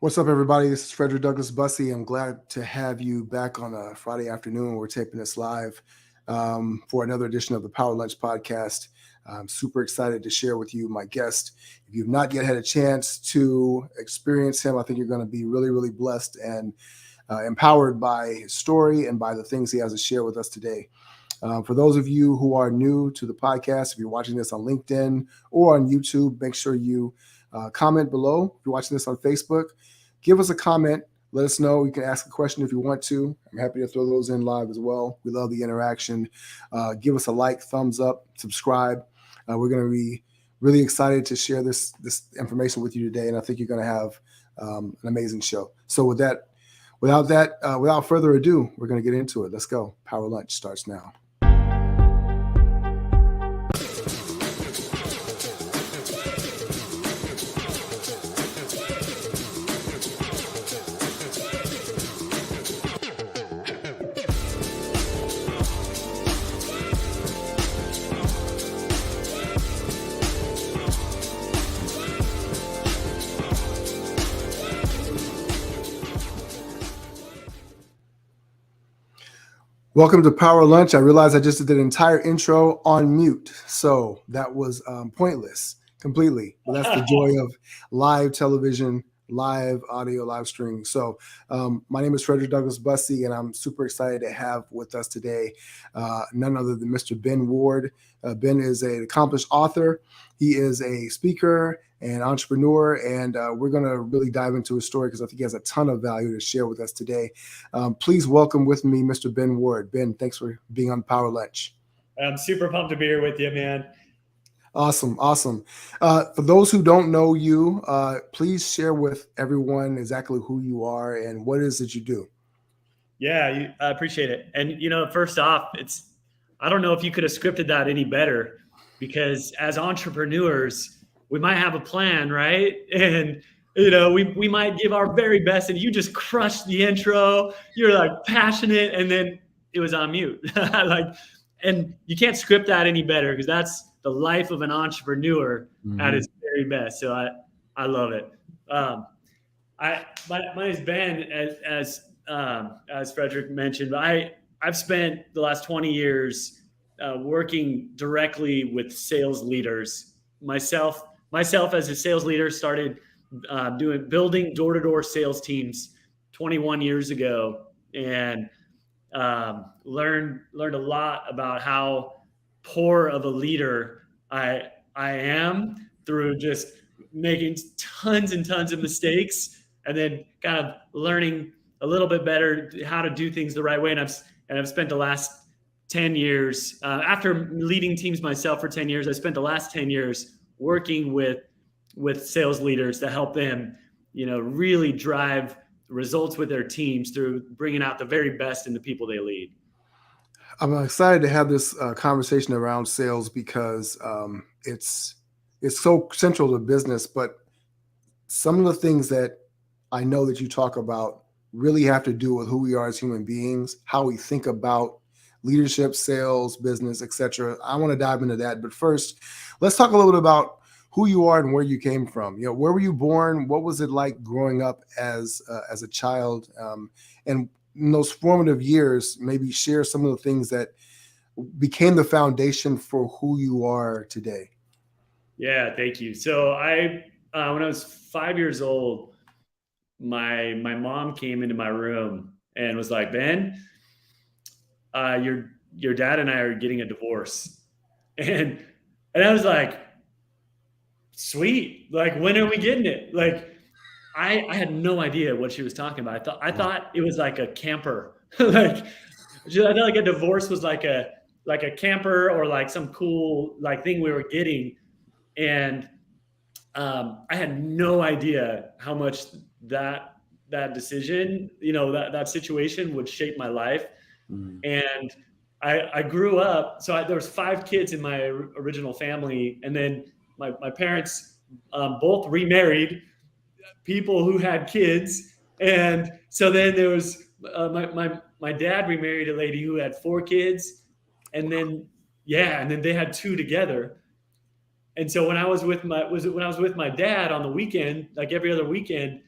What's up, everybody? This is Frederick Douglass Bussey. I'm glad to have you back on a Friday afternoon. We're taping this live for another edition of the Power Lunch Podcast. I'm super excited to share with you my guest. If you've not yet had a chance to experience him, I think you're going to be really, really blessed and empowered by his story and by the things he has to share with us today. For those of you who are new to the podcast, if you're watching this on LinkedIn or on YouTube, make sure you comment below. If you're watching this on Facebook, give us a comment. Let us know. You can ask a question if you want to. I'm happy to throw those in live as well. We love the interaction. Give us a like, thumbs up, subscribe. We're going to be really excited to share this information with you today, and I think you're going to have an amazing show. So without further ado, we're going to get into it. Let's go. Power Lunch starts now. Welcome to Power Lunch. I realized I just did an entire intro on mute, so that was pointless completely. But that's the joy of live television, live audio, live streaming. So my name is Frederick Douglass Bussey, and I'm super excited to have with us today none other than Mr. Ben Ward. Ben is an accomplished author. He is a speaker and entrepreneur, and we're going to really dive into his story because I think he has a ton of value to share with us today. Please welcome with me Mr. Ben Ward. Ben, thanks for being on Power Lunch. I'm super pumped to be here with you, man. Awesome. For those who don't know you, please share with everyone exactly who you are and what it is that you do. Yeah, I appreciate it. And, first off, I don't know if you could have scripted that any better, because as entrepreneurs, we might have a plan, right? And, we might give our very best, and you just crushed the intro. You're like passionate, and then it was on mute. And you can't script that any better, because that's the life of an entrepreneur at its very best. So I love it. My name is Ben, as Frederick mentioned. But I've spent the last 20 years working directly with sales leaders. Myself as a sales leader started building door-to-door sales teams 21 years ago, and learned a lot about how poor of a leader I am through just making tons and tons of mistakes, and then kind of learning a little bit better how to do things the right way. And I've spent the last 10 years, after leading teams myself for 10 years, I spent the last 10 years working with sales leaders to help them, really drive results with their teams through bringing out the very best in the people they lead. I'm excited to have this conversation around sales because it's so central to business, but some of the things that I know that you talk about really have to do with who we are as human beings, how we think about leadership, sales, business, etc. I want to dive into that. But first, let's talk a little bit about who you are and where you came from. Where were you born? What was it like growing up as a child? And in those formative years, maybe share some of the things that became the foundation for who you are today. Yeah, thank you. So when I was 5 years old, my mom came into my room and was like, "Ben, your dad and I are getting a divorce." And I was like, "Sweet. Like, when are we getting it?" Like, I had no idea what she was talking about. I thought it was like a camper. I thought like a divorce was like a camper or like some cool thing we were getting. And I had no idea how much that decision, that situation would shape my life. And I grew up. So there was 5 kids in my original family, and then my parents both remarried people who had kids. And so then there was my dad remarried a lady who had 4 kids, and then they had 2 together. And so when I was with my dad on the weekend, like every other weekend,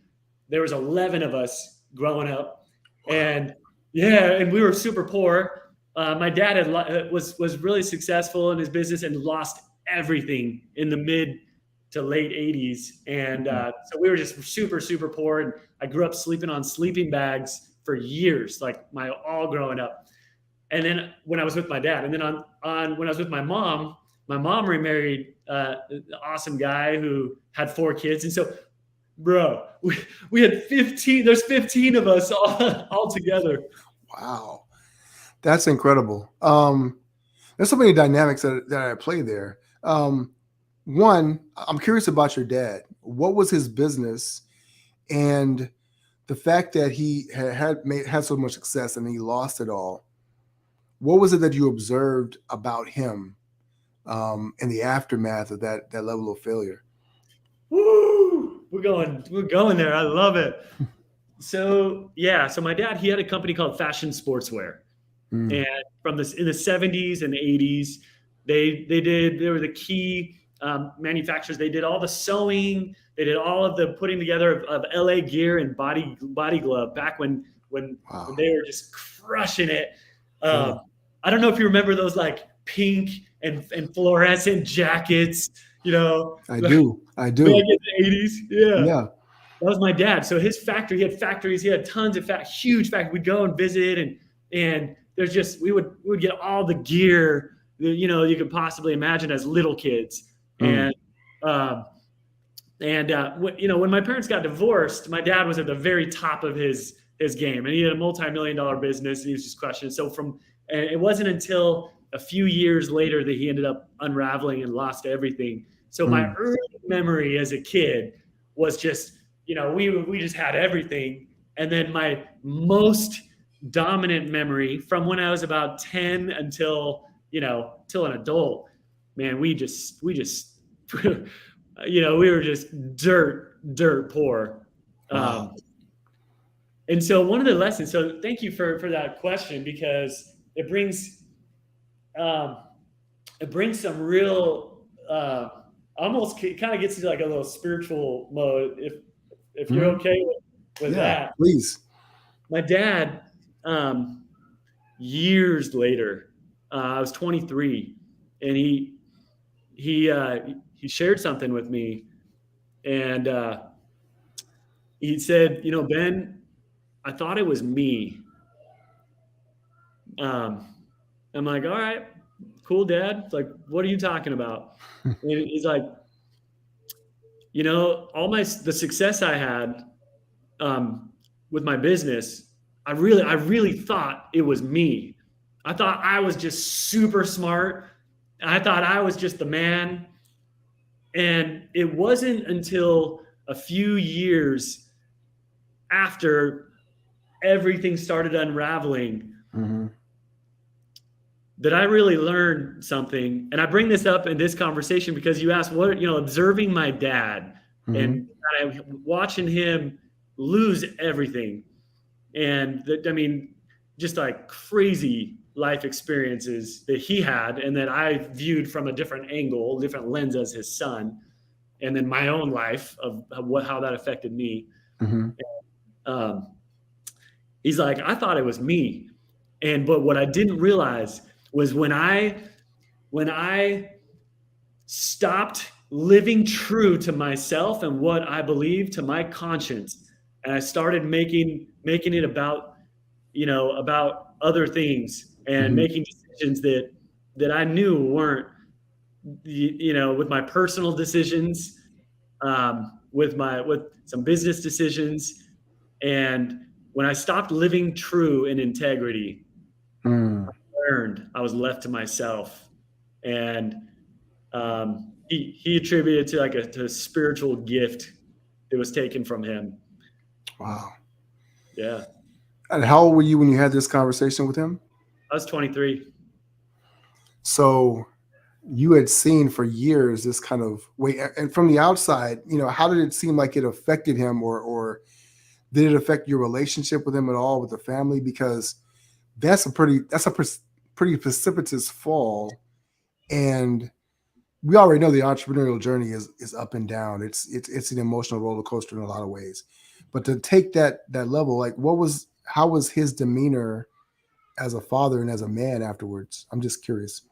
there was 11 of us growing up, Wow. and yeah, and we were super poor. My dad was really successful in his business and lost everything in the mid to late 80s, and Mhm. so we were just super poor. And I grew up sleeping on sleeping bags for years, like my all growing up. And then when I was with my dad, and then on when I was with my mom remarried an awesome guy who had 4 kids, and so bro, we had 15. There's 15 of us all together. Wow. That's incredible. There's so many dynamics that I play there. One, I'm curious about your dad. What was his business? And the fact that he had so much success and he lost it all. What was it that you observed about him in the aftermath of that level of failure? Woo! We're going there. I love it. So yeah, so my dad, he had a company called Fashion Sportswear, Mm, and from this in the 70s and 80s, they were the key manufacturers. They did all the sewing, they did all of the putting together of LA Gear and body glove back when wow. they were just crushing it. Yeah, um, I don't know if you remember those like pink and fluorescent jackets, you know, I back do. I in do. the 80s. Yeah, Yeah. that was my dad. So his factory, he had factories, he had tons of huge factories. We'd go and visit, and there's just we would get all the gear that, you could possibly imagine as little kids. Mm, And um, when my parents got divorced, my dad was at the very top of his game, and he had a multi-million-dollar business, and he was just crushing it. And it wasn't until a few years later that he ended up unraveling and lost everything. So my mm, early memory as a kid was just, we just had everything. And then my most dominant memory from when I was about 10 until, till an adult, man, we just we were just dirt poor. wow. Um, and so one of the lessons. So thank you for that question, because um, it brings some real almost kind of gets into like a little spiritual mode, if you're Mhm. okay with Yeah, that. please. My dad, um, years later, I was 23, and he shared something with me, and he said, Ben, I thought it was me. Um, I'm like, all right, cool, Dad. It's like, what are you talking about? And he's like, all the success I had with my business, I really thought it was me. I thought I was just super smart. I thought I was just the man. And it wasn't until a few years after everything started unraveling Mhm, that I really learned something. And I bring this up in this conversation because you asked observing my dad mhm, and kind of watching him lose everything. And I mean, just like crazy life experiences that he had and that I viewed from a different angle, different lens as his son. And then my own life of how that affected me. mhm, Um, he's like, I thought it was me. But what I didn't realize was when I stopped living true to myself and what I believe, to my conscience, and I started making it about other things and mhm, making decisions that I knew weren't, with my personal decisions, with some business decisions. And when I stopped living true in integrity, mm. learned I was left to myself. And he attributed to to a spiritual gift that was taken from him. Wow. Yeah, And how old were you when you had this conversation with him? I was 23. So you had seen for years this kind of way, and from the outside, how did it seem like it affected him, or did it affect your relationship with him at all, with the family? Because that's a pretty precipitous fall, and we already know the entrepreneurial journey is up and down. It's an emotional roller coaster in a lot of ways. But to take that level, like how was his demeanor as a father and as a man afterwards? I'm just curious.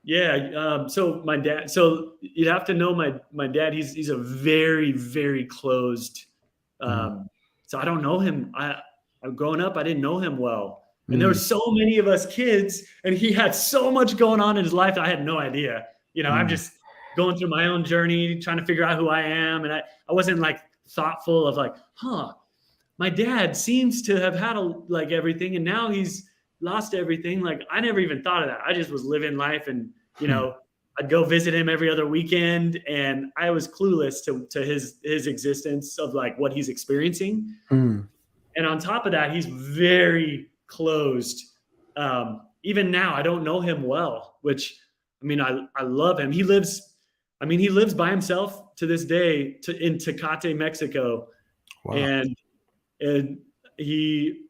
Yeah. So my dad. So you'd have to know my dad. He's a very very closed. Mm, Um, so I don't know him. Growing up, I didn't know him well, and there were mm, so many of us kids, and he had so much going on in his life that I had no idea. I'm mm, just going through my own journey, trying to figure out who I am, and I wasn't like thoughtful of like, huh, my dad seems to have had like everything and now he's lost everything. Like I never even thought of that. I just was living life and mm, I'd go visit him every other weekend and I was clueless to his existence of like what he's experiencing. mm, And on top of that, he's very closed. Even now, I don't know him well, which I mean, I love him. He lives by himself to this day in Tecate, Mexico. wow. And and he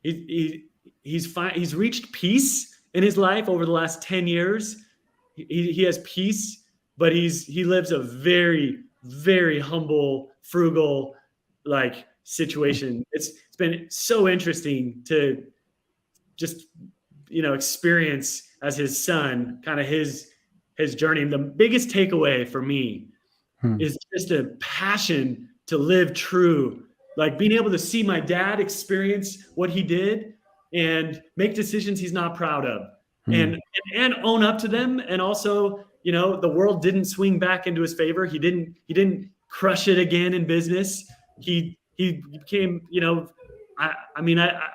he he's fine. He's reached peace in his life over the last 10 years. He has peace, but he lives a very very humble, frugal like situation. It's been so interesting to just experience as his son kind of his journey. And the biggest takeaway for me Hmm, is just a passion to live true. Like being able to see my dad experience what he did and make decisions he's not proud of hmm, and and own up to them. And also, the world didn't swing back into his favor. He didn't crush it again in business. He became, I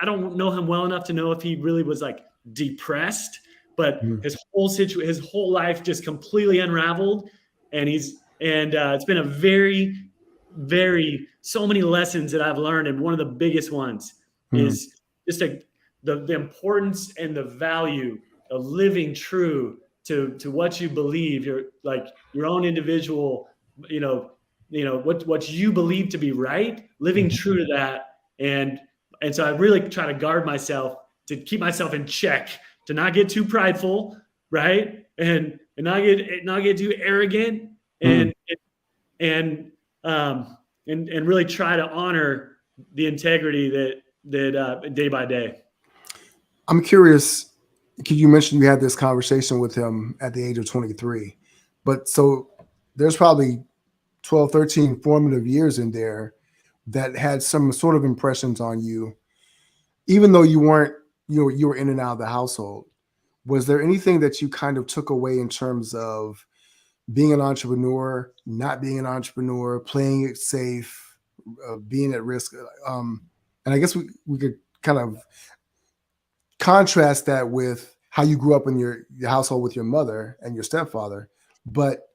don't know him well enough to know if he really was like depressed, but hmm, his whole life just completely unraveled. And it's been a very, very so many lessons that I've learned, and one of the biggest ones hmm, is just the importance and the value of living true to what you believe. You're like your own individual, you know, what you believe to be right, living hmm, true to that, and so I really try to guard myself to keep myself in check, to not get too prideful, right, and not get too arrogant, hmm. and and and really try to honor the integrity that day by day. I'm curious, because you mentioned you had this conversation with him at the age of 23, but so there's probably 12, 13 formative years in there that had some sort of impressions on you, even though you weren't, you were in and out of the household. Was there anything that you kind of took away in terms of being an entrepreneur, not being an entrepreneur, playing it safe, being at risk? And I guess we could kind of contrast that with how you grew up in your household with your mother and your stepfather. But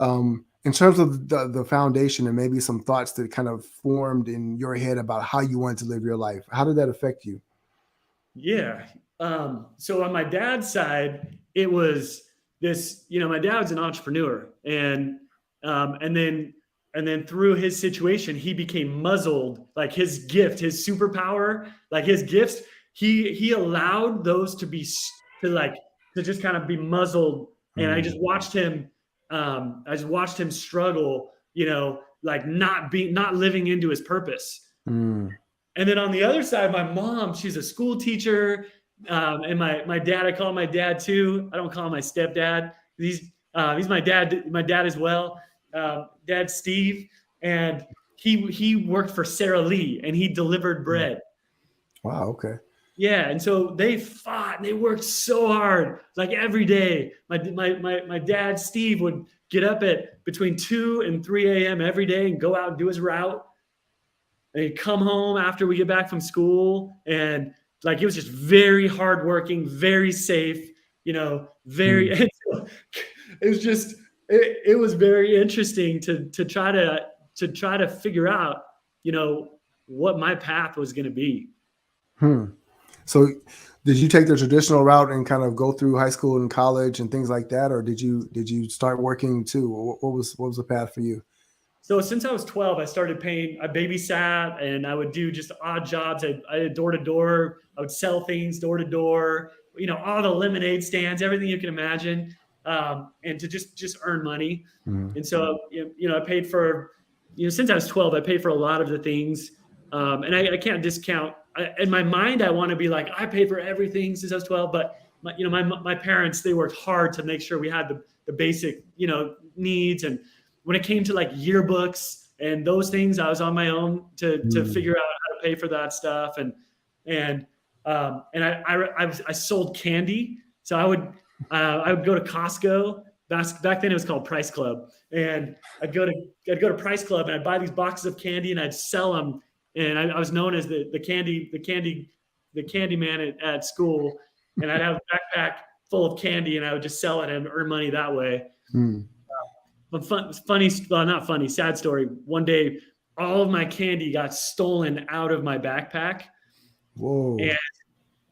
in terms of the foundation and maybe some thoughts that kind of formed in your head about how you wanted to live your life, how did that affect you? Yeah. So on my dad's side, it was this, my dad was an entrepreneur and then through his situation, he became muzzled, like his gift, his superpower, like his gifts, he allowed those to like, to just kind of be muzzled. And Mm, I just watched him struggle, like not living into his purpose. mm, And then on the other side, my mom, she's a school teacher. And my dad, I call him my dad too. I don't call him my stepdad. He's my dad as well. Dad Steve, and he worked for Sara Lee and he delivered mm. bread. Wow. Okay. Yeah, and so they fought and they worked so hard, like every day. My dad Steve would get up at between 2 and 3 a.m. every day and go out and do his route. And he'd come home after we get back from school, and like he was just very hardworking, very safe, very. Mm, It was just it was very interesting to try to figure out, what my path was going to be. hmm. So, did you take the traditional route and kind of go through high school and college and things like that, or did you start working too? What was the path for you? So since I was 12, I babysat and I would do just odd jobs. I did door to door. I would sell things door to door, all the lemonade stands, everything you can imagine, and to just earn money. Mm, And so, I paid for since I was 12, I paid for a lot of the things. And I can't discount. In my mind, I want to be like, I paid for everything since I was 12. But my parents, they worked hard to make sure we had the basic, needs. And when it came to like yearbooks and those things, I was on my own to figure out how to pay for that stuff. And I sold candy. So I would go to Costco. Back then it was called Price Club, and I'd go to Price Club and I'd buy these boxes of candy and I'd sell them. And I was known as the candy man at school. And I'd have a backpack full of candy and I would just sell it and earn money that way. But not funny, sad story. One day, all of my candy got stolen out of my backpack. Whoa.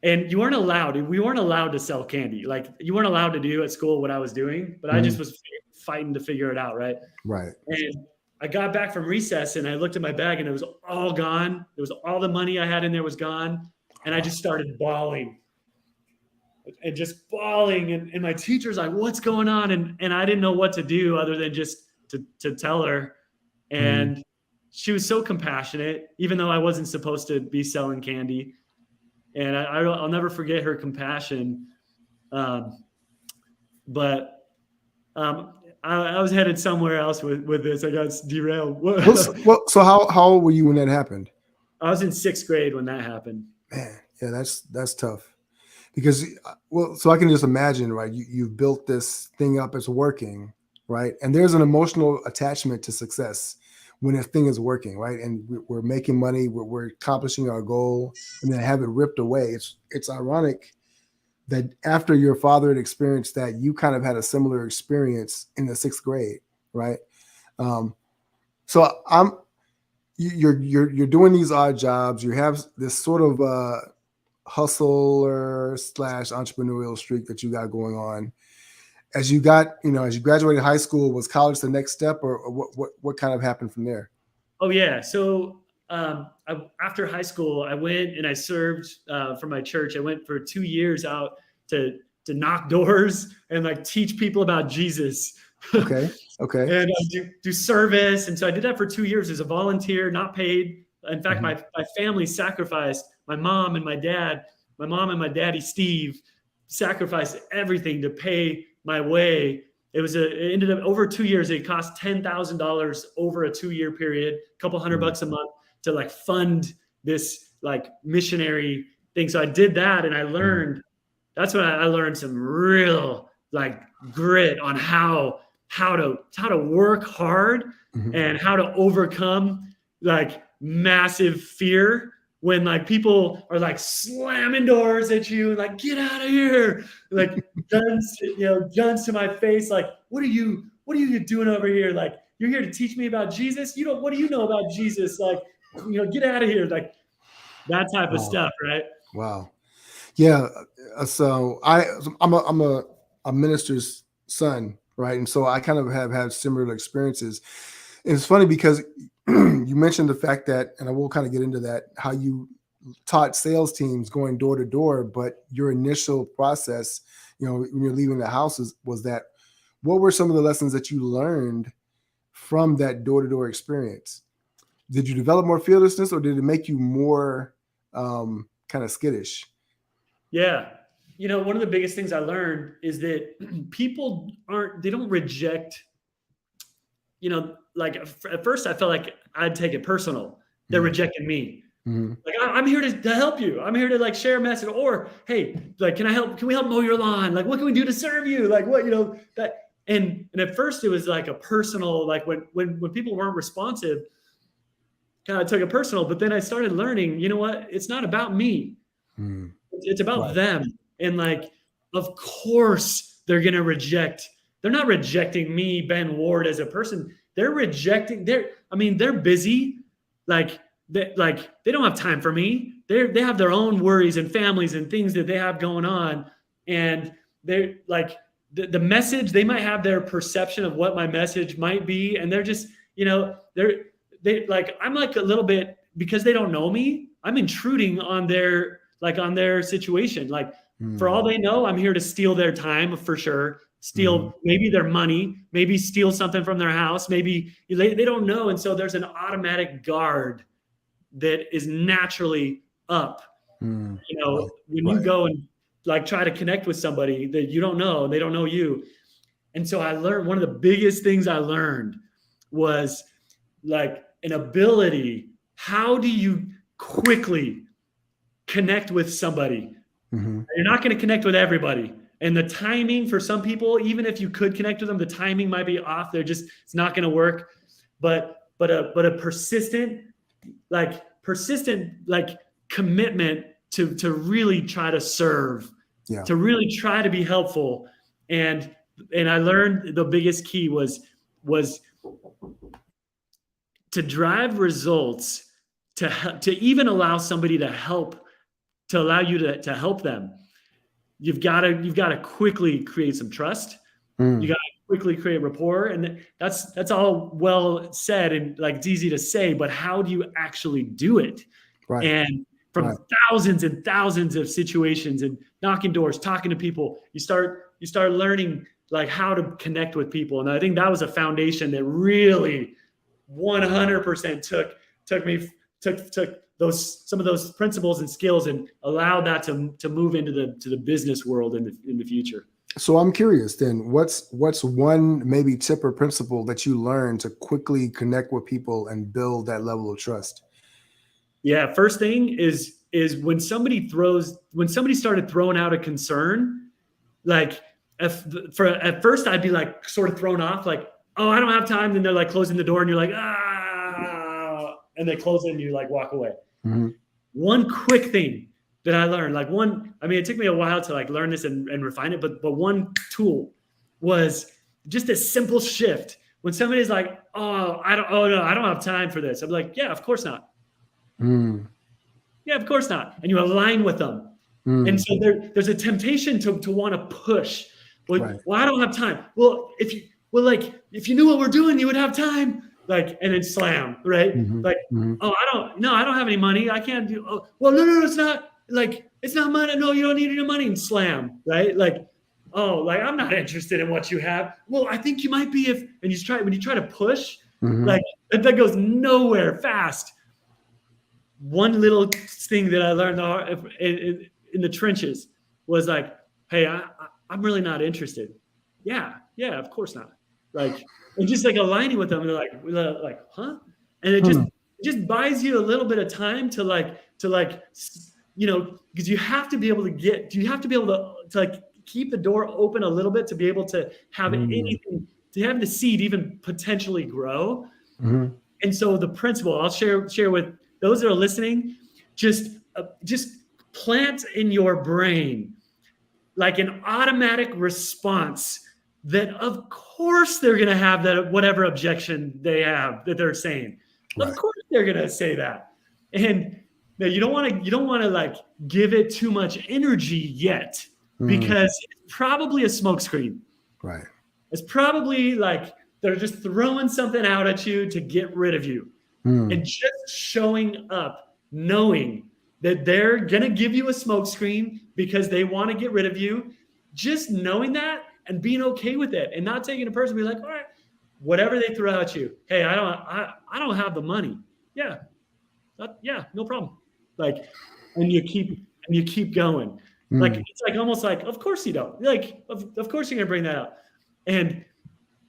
And we weren't allowed to sell candy. Like, you weren't allowed to do at school what I was doing, but I just was fighting to figure it out. Right. And I got back from recess and I looked at my bag and it was all gone. It was all the money I had in there was gone. And I just started bawling. And my teacher's like, what's going on? And I didn't know what to do other than just to tell her. And she was so compassionate, even though I wasn't supposed to be selling candy. And I'll never forget her compassion. But I was headed somewhere else with this. I got derailed. So how old were you when that happened? I was in 6th grade when that happened. Man, yeah, that's tough. Because, so I can just imagine, right? You've built this thing up, it's working, right? And there's an emotional attachment to success when a thing is working, right? And we're making money, we're accomplishing our goal, and then have it ripped away. It's ironic that after your father had experienced that, you kind of had a similar experience in the 6th grade, right? So you're doing these odd jobs. You have this sort of hustler / entrepreneurial streak that you got going on. As you graduated high school, was college the next step, or what kind of happened from there? Oh yeah. So after high school, I went and I served for my church. I went for 2 years out to knock doors and like teach people about Jesus. Okay. And I do service. And so I did that for 2 years as a volunteer, not paid. In fact, my family sacrificed. My mom and my daddy, Steve, sacrificed everything to pay my way. It ended up over 2 years. It cost $10,000 over a 2-year period, a couple $100 a month to like fund this like missionary thing. So I did that, and I learned. That's when I learned some real like grit on how to work hard and how to overcome like massive fear when like people are like slamming doors at you and like, get out of here, like guns to my face, like, what are you doing over here? Like, you're here to teach me about Jesus? What do you know about Jesus? Like, get out of here. Like that type of stuff, right? Wow. Yeah. So I'm a minister's son, right? And so I kind of have had similar experiences. And it's funny because you mentioned the fact that, and I will kind of get into that, how you taught sales teams going door to door, but your initial process, when you're leaving the houses, was that, what were some of the lessons that you learned from that door to door experience? Did you develop more fearlessness, or did it make you more kind of skittish? Yeah. One of the biggest things I learned is that people don't reject, like at first I felt like I'd take it personal. They're rejecting me. Like, I'm here to help you. I'm here to like share a message, or, hey, like, can we help mow your lawn? Like, what can we do to serve you? Like, what, that. And at first it was like a personal, like when people weren't responsive, kind of took it personal. But then I started learning, you know what? It's not about me. It's about them. And like, of course they're going to reject. They're not rejecting me, Ben Ward, as a person. They're busy. Like they don't have time for me. They have their own worries and families and things that they have going on. And they're like, the message, they might have their perception of what my message might be. And they're just, they like, I'm like a little bit, because they don't know me, I'm intruding on their situation. Like, for all they know, I'm here to steal their time for sure. steal maybe their money, maybe steal something from their house, maybe they don't know. And so there's an automatic guard that is naturally up. Mm. When you go and like try to connect with somebody that you don't know, they don't know you. And so I learned, one of the biggest things I learned was like an ability. How do you quickly connect with somebody? You're not going to connect with everybody. And the timing for some people, even if you could connect with them, the timing might be off. It's not going to work. But a persistent commitment to really try to serve, to really try to be helpful. And I learned the biggest key was to drive results, to even allow somebody to allow you to help them. You've got to quickly create some trust. You got to quickly create rapport. And that's all well said. And like, it's easy to say, but how do you actually do it? Right. And from thousands and thousands of situations and knocking doors, talking to people, you start learning like how to connect with people. And I think that was a foundation that really 100% took some of those principles and skills and allowed that to move into the business world in the future. So I'm curious then, what's one maybe tip or principle that you learned to quickly connect with people and build that level of trust? Yeah, first thing is when somebody started throwing out a concern, like at first I'd be like sort of thrown off, like, oh, I don't have time. Then they're like closing the door and you're like, and they close it and you like walk away. One quick thing that I learned, it took me a while to like learn this and refine it, but one tool was just a simple shift. When somebody's like, I don't have time for this. I'm like, yeah, of course not. Yeah, of course not. And you align with them. And so there's a temptation to want to push. Well, I don't have time. Well, if you knew what we're doing, you would have time. Like, and then slam, right? Oh, I don't have any money. I can't do. Oh, well, no, it's not like, it's not money. No, you don't need any money, and slam, right? Like, oh, like I'm not interested in what you have. Well, I think you might be when you try to push, like that goes nowhere fast. One little thing that I learned in the trenches was like, hey, I'm really not interested. Yeah, of course not. Like, and just like aligning with them, and they're like, huh? And it just buys you a little bit of time to because you have to be able to like keep the door open a little bit to be able to have anything, to have the seed even potentially grow. And so the principle I'll share with those that are listening, just plant in your brain like an automatic response that of course they're going to have that whatever objection they have that they're saying. Of course they're going to say that. And you don't want to like give it too much energy yet, because it's probably a smokescreen. Right. It's probably like they're just throwing something out at you to get rid of you. And just showing up, knowing that they're going to give you a smokescreen because they want to get rid of you, just knowing that and being okay with it and not taking it personally, be like, all right, whatever they throw at you. Hey, I don't have the money. Yeah, no problem. Like, and you keep going. Like, it's like almost like, of course you don't. Like, of course you're going to bring that up. And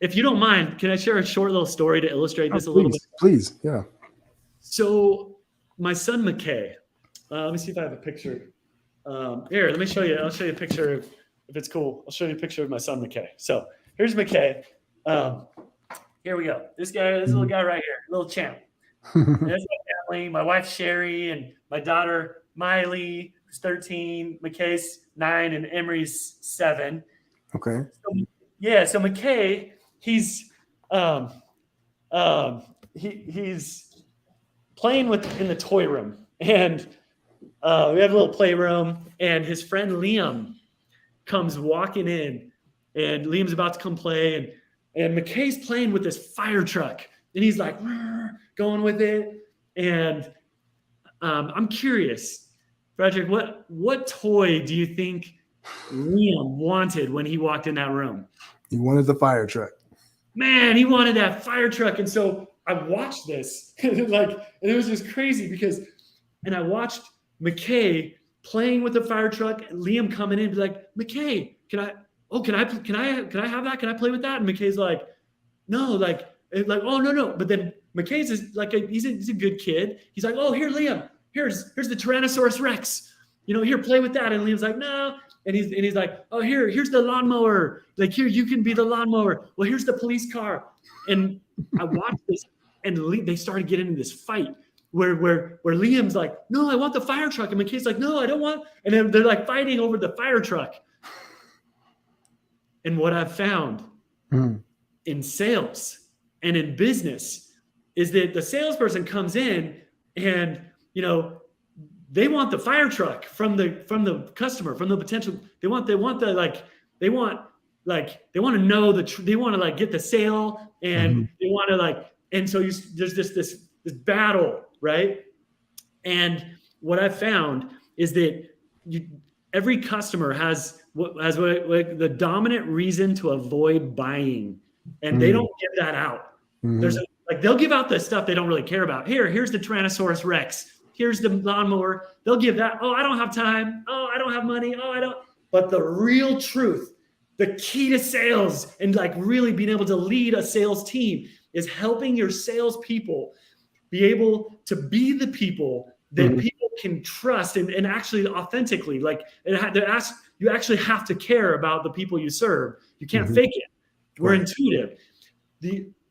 if you don't mind, can I share a short little story to illustrate this a little bit? Please, yeah. So my son, McKay, let me see if I have a picture. Here, let me show you. I'll show you a picture if it's cool. I'll show you a picture of my son, McKay. So here's McKay. Here we go. This little guy right here, little champ. That's my family, my wife, Sherry, and my daughter, Miley, who's 13, McKay's 9, and Emery's 7. Okay. So McKay, he's playing in the toy room, and we have a little playroom, and his friend Liam comes walking in, and Liam's about to come play, and McKay's playing with this fire truck, and he's like going with it. And I'm curious, Frederick, what toy do you think Liam wanted when he walked in that room. He wanted the fire truck. Man, he wanted that fire truck. And so I watched this and it was just crazy and I watched McKay playing with the fire truck and Liam coming in and be like, McKay, can I have that? Can I play with that? And McKay's like, no, oh, no. But then McKay's is like, he's a good kid. He's like, oh, here, Liam, here's the Tyrannosaurus Rex. Here, play with that. And Liam's like, no. And he's like, oh, here's the lawnmower. Like, here, you can be the lawnmower. Well, here's the police car. And I watched this, and they started getting into this fight where Liam's like, no, I want the fire truck. And McKay's like, no, I don't want. And then they're like fighting over the fire truck. And what I've found in sales and in business is that the salesperson comes in and, they want the fire truck from the customer, from the potential. They want to know they want to get the sale, and they want to and so there's this battle, right? And what I found is that every customer has the dominant reason to avoid buying, and they don't give that out. There's they'll give out the stuff they don't really care about. Here's the Tyrannosaurus Rex. Here's the lawnmower. They'll give that. Oh, I don't have time. Oh, I don't have money. Oh, I don't. But the real truth, the key to sales and really being able to lead a sales team is helping your salespeople be able to be the people that people can trust and actually authentically. You actually have to care about the people you serve. You can't fake it. We're intuitive.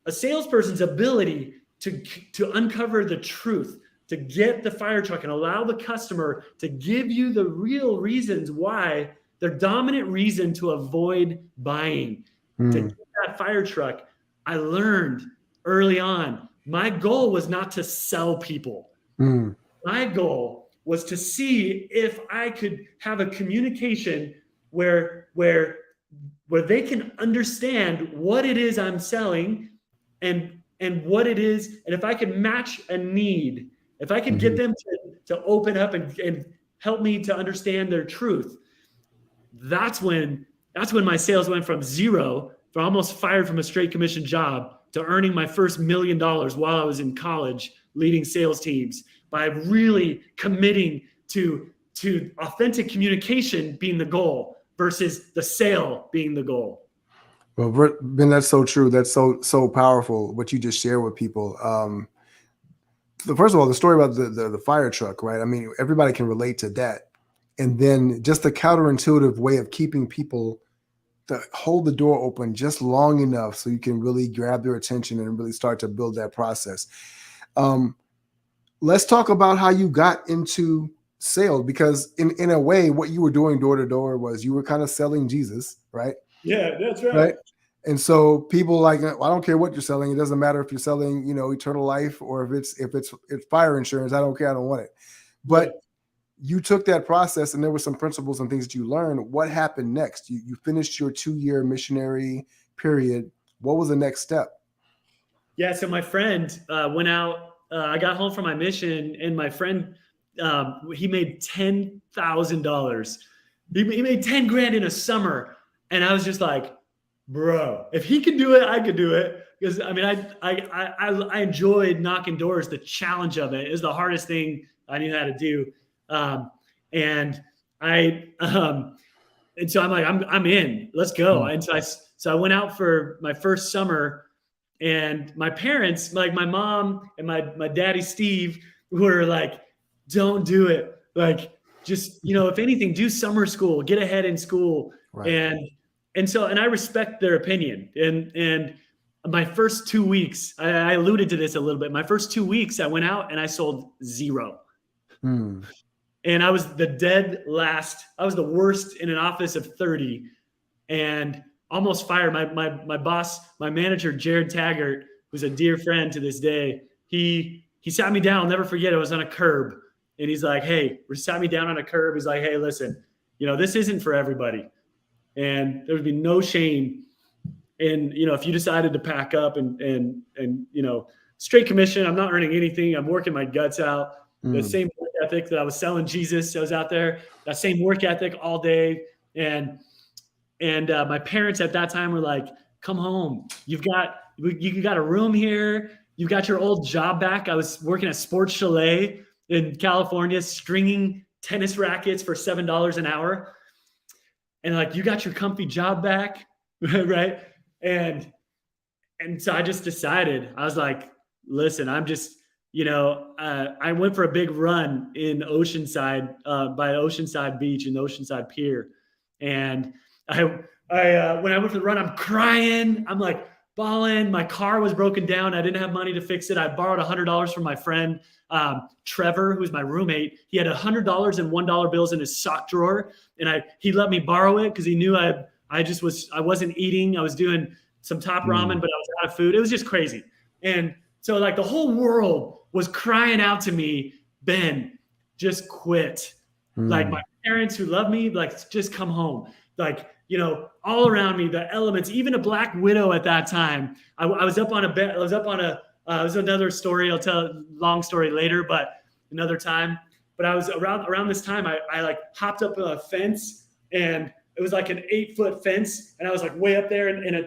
A salesperson's ability to uncover the truth, to get the fire truck and allow the customer to give you the real reasons why, their dominant reason to avoid buying, to get that fire truck. I learned early on, my goal was not to sell people. My goal was to see if I could have a communication where they can understand what it is I'm selling and what it is. And if I can match a need, if I can get them to open up and help me to understand their truth, that's when my sales went from zero, from almost fired from a straight commission job, to earning my first $1 million while I was in college, leading sales teams, by really committing to authentic communication being the goal versus the sale being the goal. Well, Ben, that's so true. That's so powerful, what you just shared with people. First of all, the story about the fire truck, right? I mean, everybody can relate to that. And then just the counterintuitive way of keeping people to hold the door open just long enough so you can really grab their attention and really start to build that process. Let's talk about how you got into sales, because in a way, what you were doing door to door was you were kind of selling Jesus, right? Yeah, that's right. Right. And so people well, I don't care what you're selling. It doesn't matter if you're selling, eternal life, or if it's fire insurance. I don't care. I don't want it. But you took that process, and there were some principles and things that you learned. What happened next? You finished your 2-year missionary period. What was the next step? Yeah. So my friend went out. I got home from my mission, and my friend, he made $10,000. He made 10 grand in a summer. And I was just like, bro, if he could do it, I could do it. Because I mean, I enjoyed knocking doors. The challenge of it is the hardest thing I knew how to do. And so I'm like, I'm in, let's go. And so I went out for my first summer, and my parents, like my mom and my daddy, Steve, were like, don't do it. Like, just, if anything, do summer school, get ahead in school. Right. And I respect their opinion. And my first 2 weeks, I alluded to this a little bit. My first 2 weeks, I went out and I sold zero. And I was the dead last. I was the worst in an office of 30, and almost fired. My boss, my manager, Jared Taggart, who's a dear friend to this day, he sat me down. I'll never forget. I was on a curb, and he's like, hey, sat me down on a curb. He's like, hey, listen, this isn't for everybody. And there would be no shame in, if you decided to pack up and straight commission, I'm not earning anything. I'm working my guts out. The same work ethic that I was selling Jesus. I was out there, that same work ethic all day, And my parents at that time were like, come home. You got a room here. You got your old job back. I was working at Sports Chalet in California, stringing tennis rackets for $7 an hour. And like, you got your comfy job back, right? And so I just decided, I was like, listen, I'm just, I went for a big run in Oceanside, by Oceanside Beach and Oceanside Pier. And when I went for the run, I'm crying. I'm like bawling. My car was broken down. I didn't have money to fix it. I borrowed $100 from my friend, Trevor, who's my roommate. He had $100 and $1 bills in his sock drawer. And he let me borrow it because he knew I wasn't eating. I was doing some top ramen, but I was out of food. It was just crazy. And so like the whole world was crying out to me, Ben, just quit. Like my parents who love me, like, just come home. Like, all around me, the elements, even a black widow at that time. I was up on a bed. I was up on it was another story. I'll tell a long story later, but another time. But I was around this time, I like hopped up a fence, and it was like an 8-foot fence. And I was like way up there and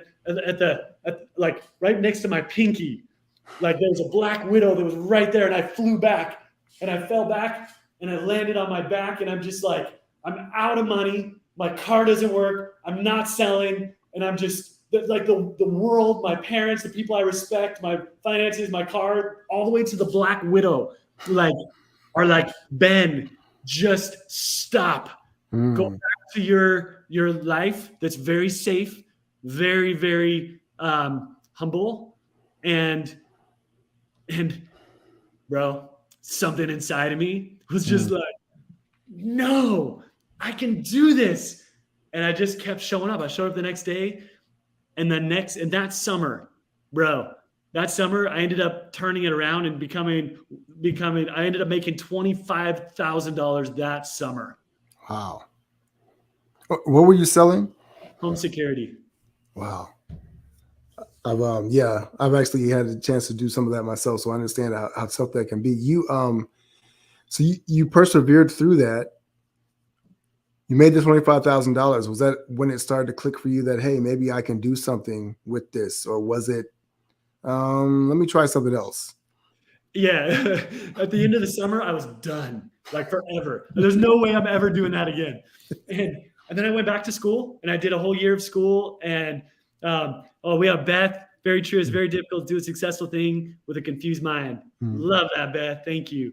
like right next to my pinky. Like there was a black widow that was right there, and I flew back and I fell back and I landed on my back, and I'm just like, I'm out of money. My car doesn't work. I'm not selling. And I'm just like the world, my parents, the people I respect, my finances, my car, all the way to the black widow, are like, Ben, just stop. Go back to your life that's very safe, very, very humble. And bro, something inside of me was just like, no, I can do this. And I just kept showing up. I showed up the next day, and that summer, bro, I ended up turning it around and becoming, I ended up making $25,000 that summer. Wow. What were you selling? Home security. Wow. I've actually had a chance to do some of that myself, so I understand how tough that can be. So you persevered through that. You made the $25,000. Was that when it started to click for you that, hey, maybe I can do something with this? Or was it, let me try something else? Yeah. At the end of the summer, I was done, like forever. There's no way I'm ever doing that again. And then I went back to school, and I did a whole year of school. And we have Beth. Very true. It's very difficult to do a successful thing with a confused mind. Love that, Beth. Thank you.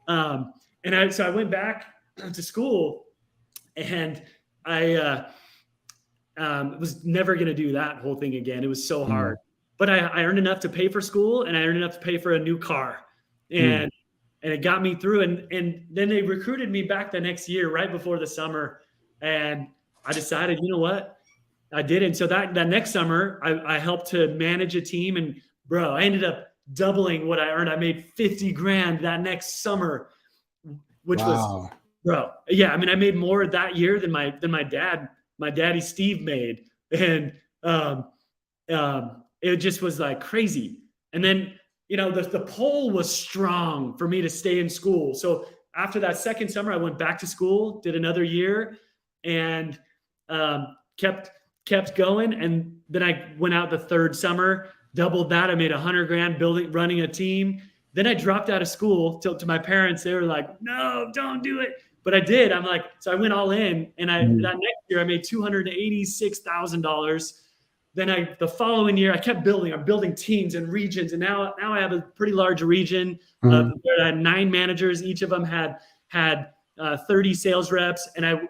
So I went back to school, and I was never going to do that whole thing again. It was so hard. But I earned enough to pay for school, and I earned enough to pay for a new car. And it got me through. And then they recruited me back the next year, right before the summer. And I decided, you know what? I did. And so that next summer, I helped to manage a team. And bro, I ended up doubling what I earned. I made $50,000 that next summer, which was, bro. Yeah. I mean, I made more that year than my daddy Steve made. And it just was like crazy. And then, the pull was strong for me to stay in school. So after that second summer, I went back to school, did another year, and kept going. And then I went out the third summer, doubled that. I made $100,000 running a team. Then I dropped out of school to my parents. They were like, no, don't do it. But I did. I'm like, so I went all in, and that next year I made $286,000. Then the following year I kept building. I'm building teams and regions, and now I have a pretty large region. I had 9 managers. Each of them had 30 sales reps, and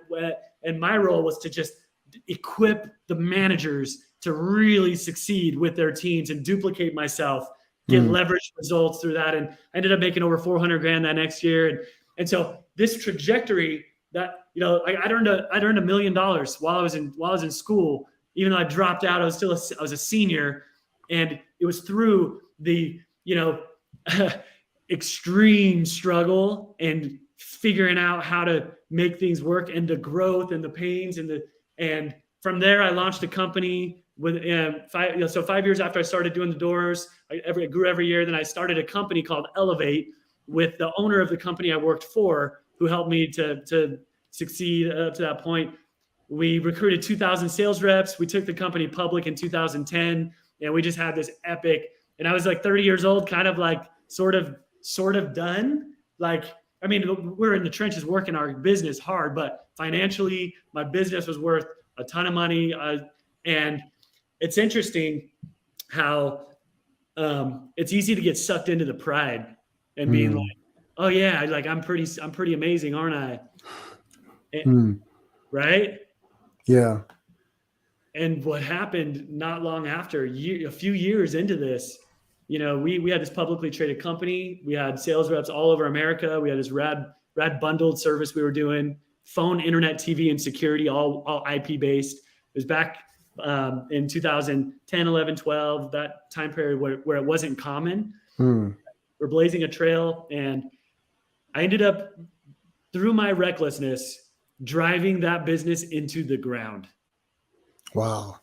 my role was to just equip the managers to really succeed with their teams and duplicate myself, get leverage results through that. And I ended up making over $400,000 that next year. And so this trajectory that, I'd earned $1 million while I was in school. Even though I dropped out, I was a senior, and it was through the, extreme struggle and figuring out how to make things work, and the growth and the pains and from there I launched a company with 5 years after I started doing the doors. I grew every year. Then I started a company called Elevate with the owner of the company I worked for, who helped me to succeed up to that point. We recruited 2,000 sales reps. We took the company public in 2010, and we just had this epic. And I was like 30 years old, kind of like sort of done. Like, I mean, we're in the trenches working our business hard, but financially, my business was worth a ton of money. And it's interesting how it's easy to get sucked into the pride and being like, oh yeah, like I'm pretty amazing, aren't I? Right? Yeah. And what happened not long after, a few years into this, you know, we had this publicly traded company. We had sales reps all over America. We had this rad bundled service we were doing, phone, internet, TV, and security, all IP based. It was back in 2010, 11, 12, that time period where it wasn't common. We're blazing a trail, and I ended up, through my recklessness, driving that business into the ground. Wow.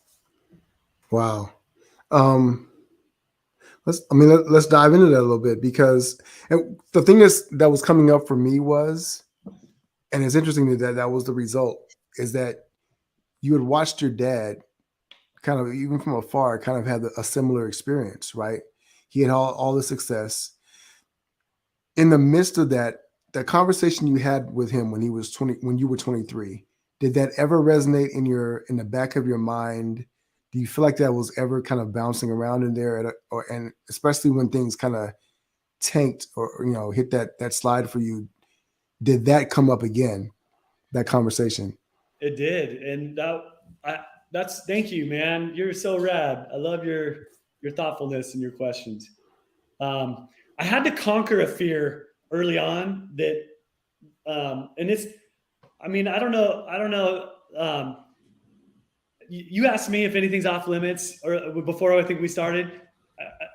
Let's dive into that a little bit, because the thing that was coming up for me was, and it's interesting that was the result, is that you had watched your dad kind of, even from afar, kind of had a similar experience, right? He had all the success. In the midst of that conversation you had with him when he was 20, when you were 23, did that ever resonate in the back of your mind? Do you feel like that was ever kind of bouncing around in there, and especially when things kind of tanked or hit that slide for you? Did that come up again, that conversation? It did, and that's thank you, man. You're so rad. I love your thoughtfulness and your questions. I had to conquer a fear early on that, and it's, I mean, I don't know. You asked me if anything's off limits, or before I think we started.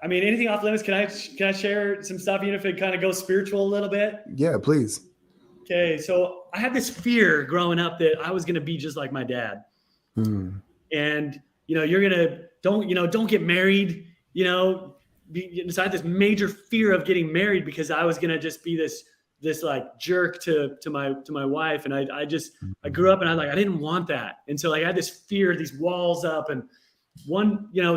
I mean, anything off limits? Can I share some stuff, even if it kind of goes spiritual a little bit? Yeah, please. Okay, so I had this fear growing up that I was going to be just like my dad, and don't get married. So I had this major fear of getting married because I was going to just be this like jerk to my wife. And I grew up and I didn't want that. And so I had this fear, these walls up, and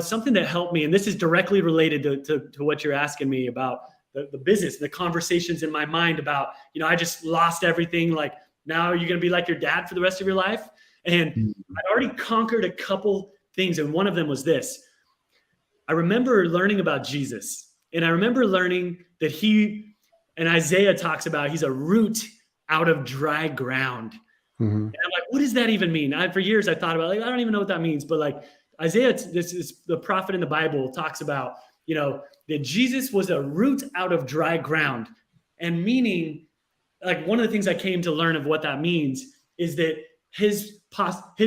something that helped me. And this is directly related to what you're asking me about the business, the conversations in my mind about, I just lost everything. Like, now you're going to be like your dad for the rest of your life. And I'd already conquered a couple things. And one of them was this. I remember learning about Jesus, and I remember learning that and Isaiah talks about, he's a root out of dry ground. And I'm like, what does that even mean? For years I thought about, I don't even know what that means. But like Isaiah, this is the prophet in the Bible, talks about, that Jesus was a root out of dry ground. And meaning, like, one of the things I came to learn of what that means is that his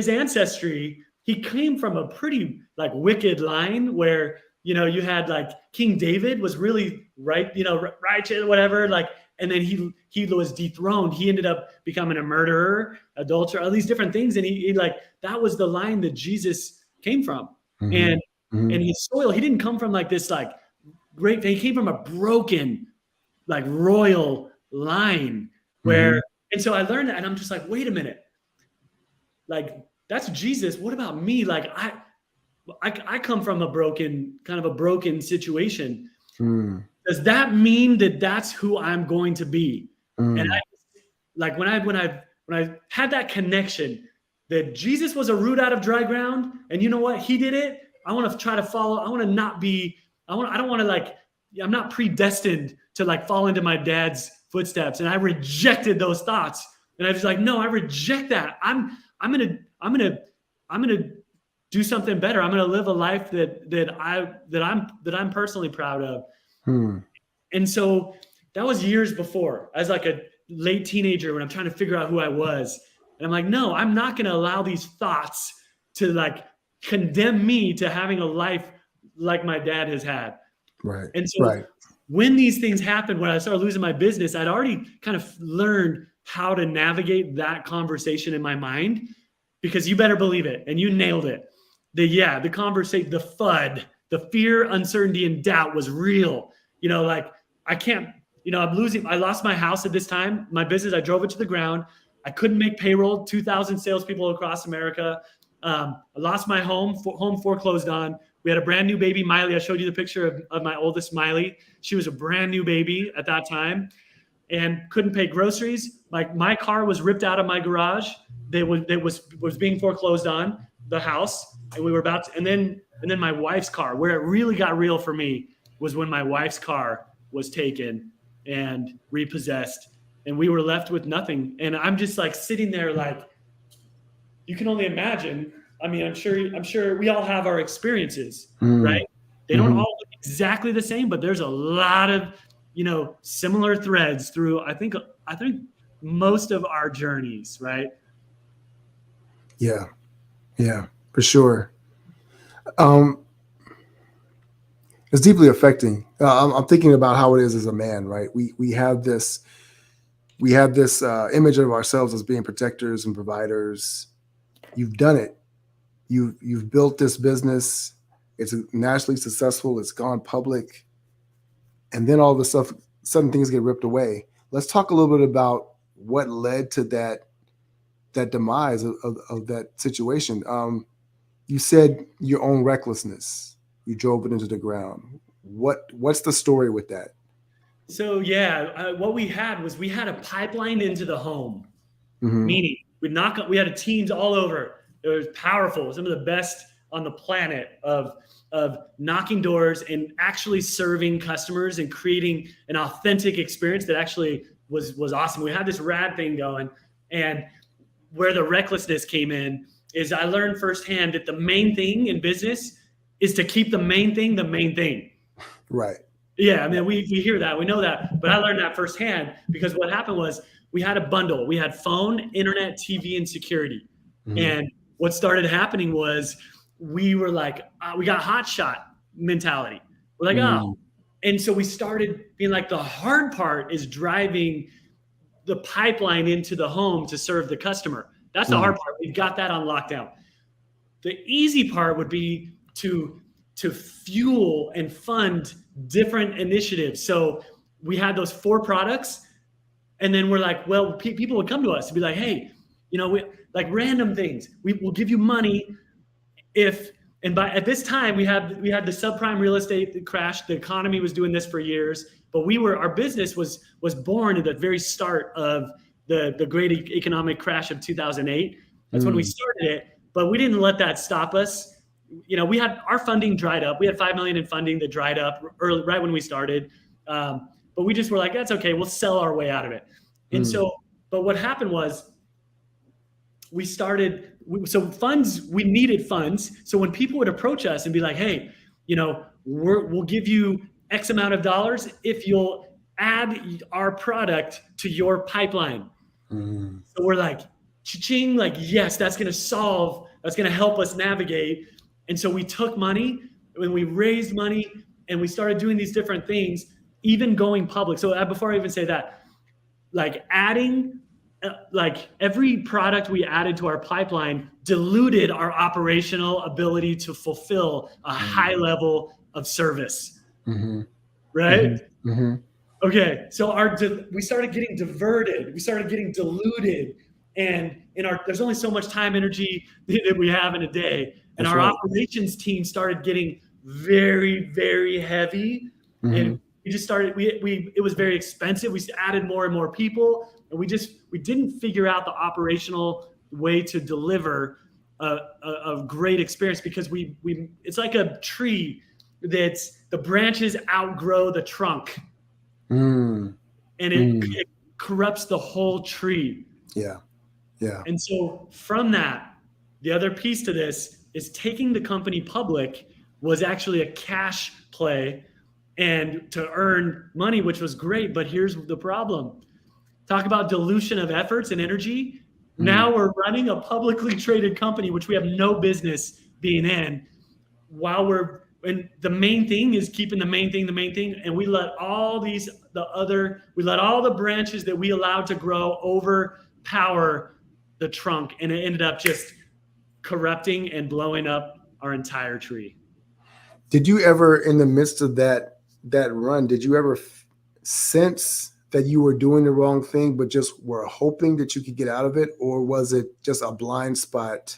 ancestry, he came from a pretty like wicked line where, you had like King David was really righteous, whatever. Like, and then he was dethroned. He ended up becoming a murderer, adulterer, all these different things. And he like, that was the line that Jesus came from. And his soil, he didn't come from like this, like great thing. He came from a broken, like royal line where, and so I learned that, and I'm just like, wait a minute. Like, that's Jesus. What about me? Like, I come from a broken situation. Does that mean that that's who I'm going to be? And when I had that connection that Jesus was a root out of dry ground, and you know what? He did it. I want to try to follow. I want to not be, I don't want to like, I'm not predestined to like fall into my dad's footsteps. And I rejected those thoughts. And I was like, no, I reject that. I'm going to do something better. I'm going to live a life that I'm personally proud of. And so that was years before, as like a late teenager, when I'm trying to figure out who I was. And I'm like, no, I'm not going to allow these thoughts to like condemn me to having a life like my dad has had. Right. And so when these things happened, when I started losing my business, I'd already kind of learned how to navigate that conversation in my mind, because you better believe it. And you nailed it. The conversation, the FUD, the fear, uncertainty, and doubt was real. Like, I can't, I lost my house at this time, my business, I drove it to the ground. I couldn't make payroll. 2,000 salespeople across America. I lost my home. Home foreclosed on. We had a brand new baby, Miley. I showed you the picture of my oldest, Miley. She was a brand new baby at that time, and couldn't pay groceries. My car was ripped out of my garage. It was being foreclosed on, the house, and we were about to, and then my wife's car, where it really got real for me, was when my wife's car was taken and repossessed, and we were left with nothing. And I'm just like sitting there, like, you can only imagine. I mean, I'm sure we all have our experiences, right? They don't all look exactly the same, but there's a lot of, similar threads through, I think most of our journeys, right? Yeah, for sure. It's deeply affecting. I'm thinking about how it is as a man, right? We have this image of ourselves as being protectors and providers. You've done it. You've built this business. It's nationally successful. It's gone public, and then all of a sudden things get ripped away. Let's talk a little bit about what led to that demise of that situation. You said your own recklessness. You drove it into the ground. What's the story with that? So what we had a pipeline into the home, Mm-hmm. meaning we had teams all over. It was powerful, some of the best on the planet of knocking doors and actually serving customers and creating an authentic experience that actually was awesome. We had this rad thing going, and where the recklessness came in is I learned firsthand that the main thing in business is to keep the main thing the main thing. Right. Yeah, I mean, we hear that, we know that, but I learned that firsthand, because what happened was we had a bundle. We had phone, internet, TV, and security. Mm-hmm. And what started happening was we were like, we got hot shot mentality. We're like, oh. And so we started being like, the hard part is driving the pipeline into the home to serve the customer. That's the hard part. We've got that on lockdown. The easy part would be to fuel and fund different initiatives. So we had those 4 products, and then we're like, well, people would come to us and be like, hey, we like random things. We will give you money at this time we had the subprime real estate crash. The economy was doing this for years, but our business was born at the very start of the great economic crash of 2008. That's when we started it, but we didn't let that stop us. We had our funding dried up. We had $5 million in funding that dried up early, right when we started. But we just were like, that's okay. We'll sell our way out of it. And so, but what happened was we needed funds. So when people would approach us and be like, hey, we'll give you X amount of dollars if you'll add our product to your pipeline. So we're like, cha-ching, like, yes, that's going to help us navigate. And so we took money, and we raised money, and we started doing these different things, even going public. So before I even say that, like adding, like every product we added to our pipeline diluted our operational ability to fulfill a high level of service. Right? Okay. So we started getting diverted. We started getting diluted. And there's only so much time, energy that we have in a day. And our operations team started getting very, very heavy. And we just started, it was very expensive. We added more and more people, and we didn't figure out the operational way to deliver a great experience, because it's like a tree that's the branches outgrow the trunk, and it corrupts the whole tree. Yeah. And so from that, the other piece to this is taking the company public was actually a cash play and to earn money, which was great. But here's the problem. Talk about dilution of efforts and energy. Now we're running a publicly traded company, which we have no business being in, and the main thing is keeping the main thing. And we let all the branches that we allowed to grow overpower the trunk. And it ended up just corrupting and blowing up our entire tree. Did you ever, in the midst of that run, did you ever sense that you were doing the wrong thing, but just were hoping that you could get out of it? Or was it just a blind spot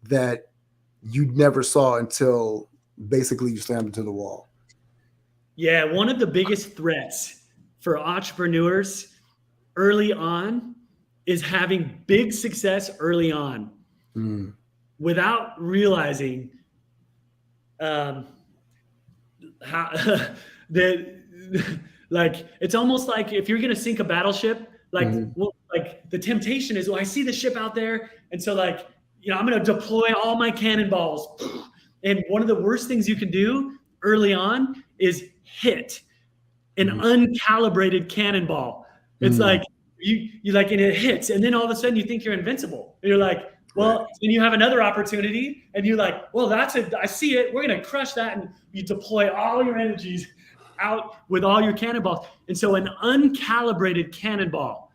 that you never saw until basically you slammed into the wall? Yeah, one of the biggest threats for entrepreneurs early on is having big success early on without realizing how that like it's almost like if you're going to sink a battleship, like well, like the temptation is, well, I see the ship out there, and so like I'm going to deploy all my cannonballs. And one of the worst things you can do early on is hit an uncalibrated cannonball. It's like you like, and it hits, and then all of a sudden you think you're invincible. And you're like, well, then you have another opportunity, and you're like, well, that's it. I see it. We're gonna crush that, and you deploy all your energies out with all your cannonballs. And so an uncalibrated cannonball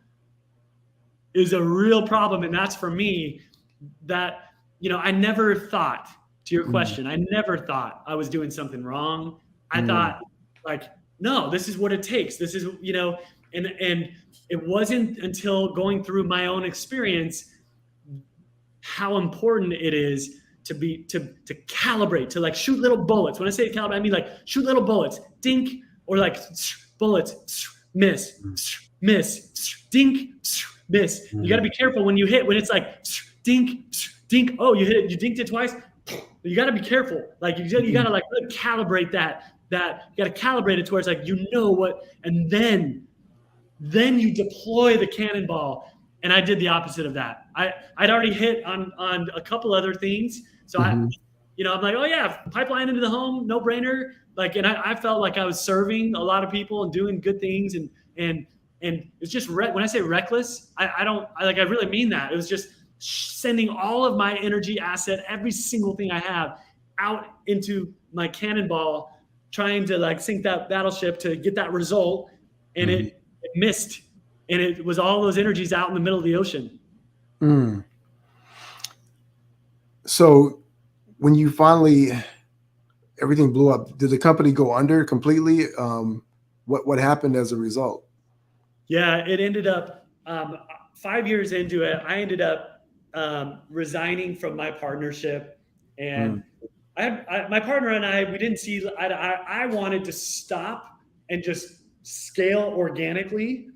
is a real problem, and that's for me that I never thought, to your question, I never thought I was doing something wrong. I thought like, no, this is what it takes. This is, and it wasn't until going through my own experience how important it is to calibrate, to like shoot little bullets. When I say calibrate, I mean like shoot little bullets, dink, or like bullets, miss, dink, miss. You got to be careful when you hit, when it's like dink, dink. Oh, you hit it, you dinked it twice. You got to be careful. Like you got to like really calibrate that you got to calibrate it towards like, what, and then you deploy the cannonball. And I did the opposite of that. I'd already hit on a couple other things. So I'm like, oh yeah, pipeline into the home, no brainer. Like, and I felt like I was serving a lot of people and doing good things. And it's just, when I say reckless, I really mean that. It was just sending all of my energy, asset, every single thing I have out into my cannonball, trying to like sink that battleship to get that result. And it missed. And it was all those energies out in the middle of the ocean. So when you finally, everything blew up, did the company go under completely? What happened as a result? Yeah, it ended up 5 years into it, I ended up resigning from my partnership. And my partner and I, we didn't see eye to eye. I wanted to stop and just scale organically.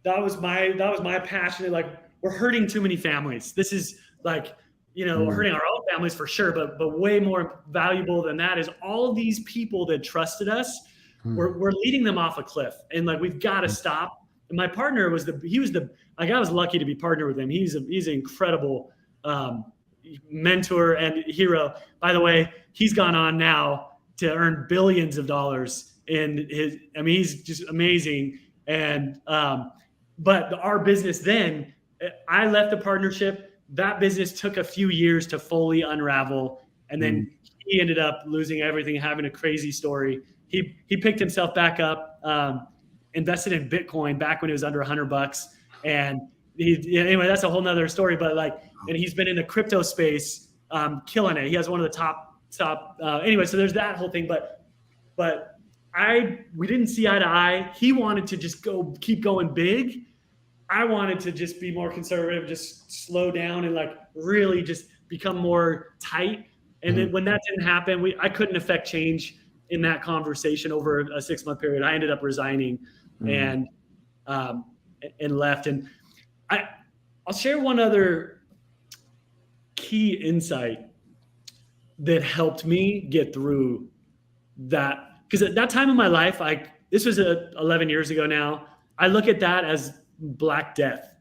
That was my passion. Like, we're hurting too many families. This is like, hurting our own families for sure, but way more valuable than that is all of these people that trusted us. We're leading them off a cliff, and like, we've got to stop. And my partner I was lucky to be partnered with him. He's an incredible mentor and hero. By the way, he's gone on now to earn billions of dollars he's just amazing. And, but our business then, I left the partnership. That business took a few years to fully unravel. And then he ended up losing everything, having a crazy story. He picked himself back up, invested in Bitcoin back when it was under $100. And anyway, that's a whole nother story, but like, and he's been in the crypto space, killing it. He has one of the top, anyway, so there's that whole thing, but we didn't see eye to eye. He wanted to just keep going big. I wanted to just be more conservative, just slow down and like really just become more tight. And then when that didn't happen, I couldn't affect change in that conversation over a 6-month period. I ended up resigning and left. And I'll share one other key insight that helped me get through that. Because at that time in my life, this was 11 years ago now, I look at that as Black Death.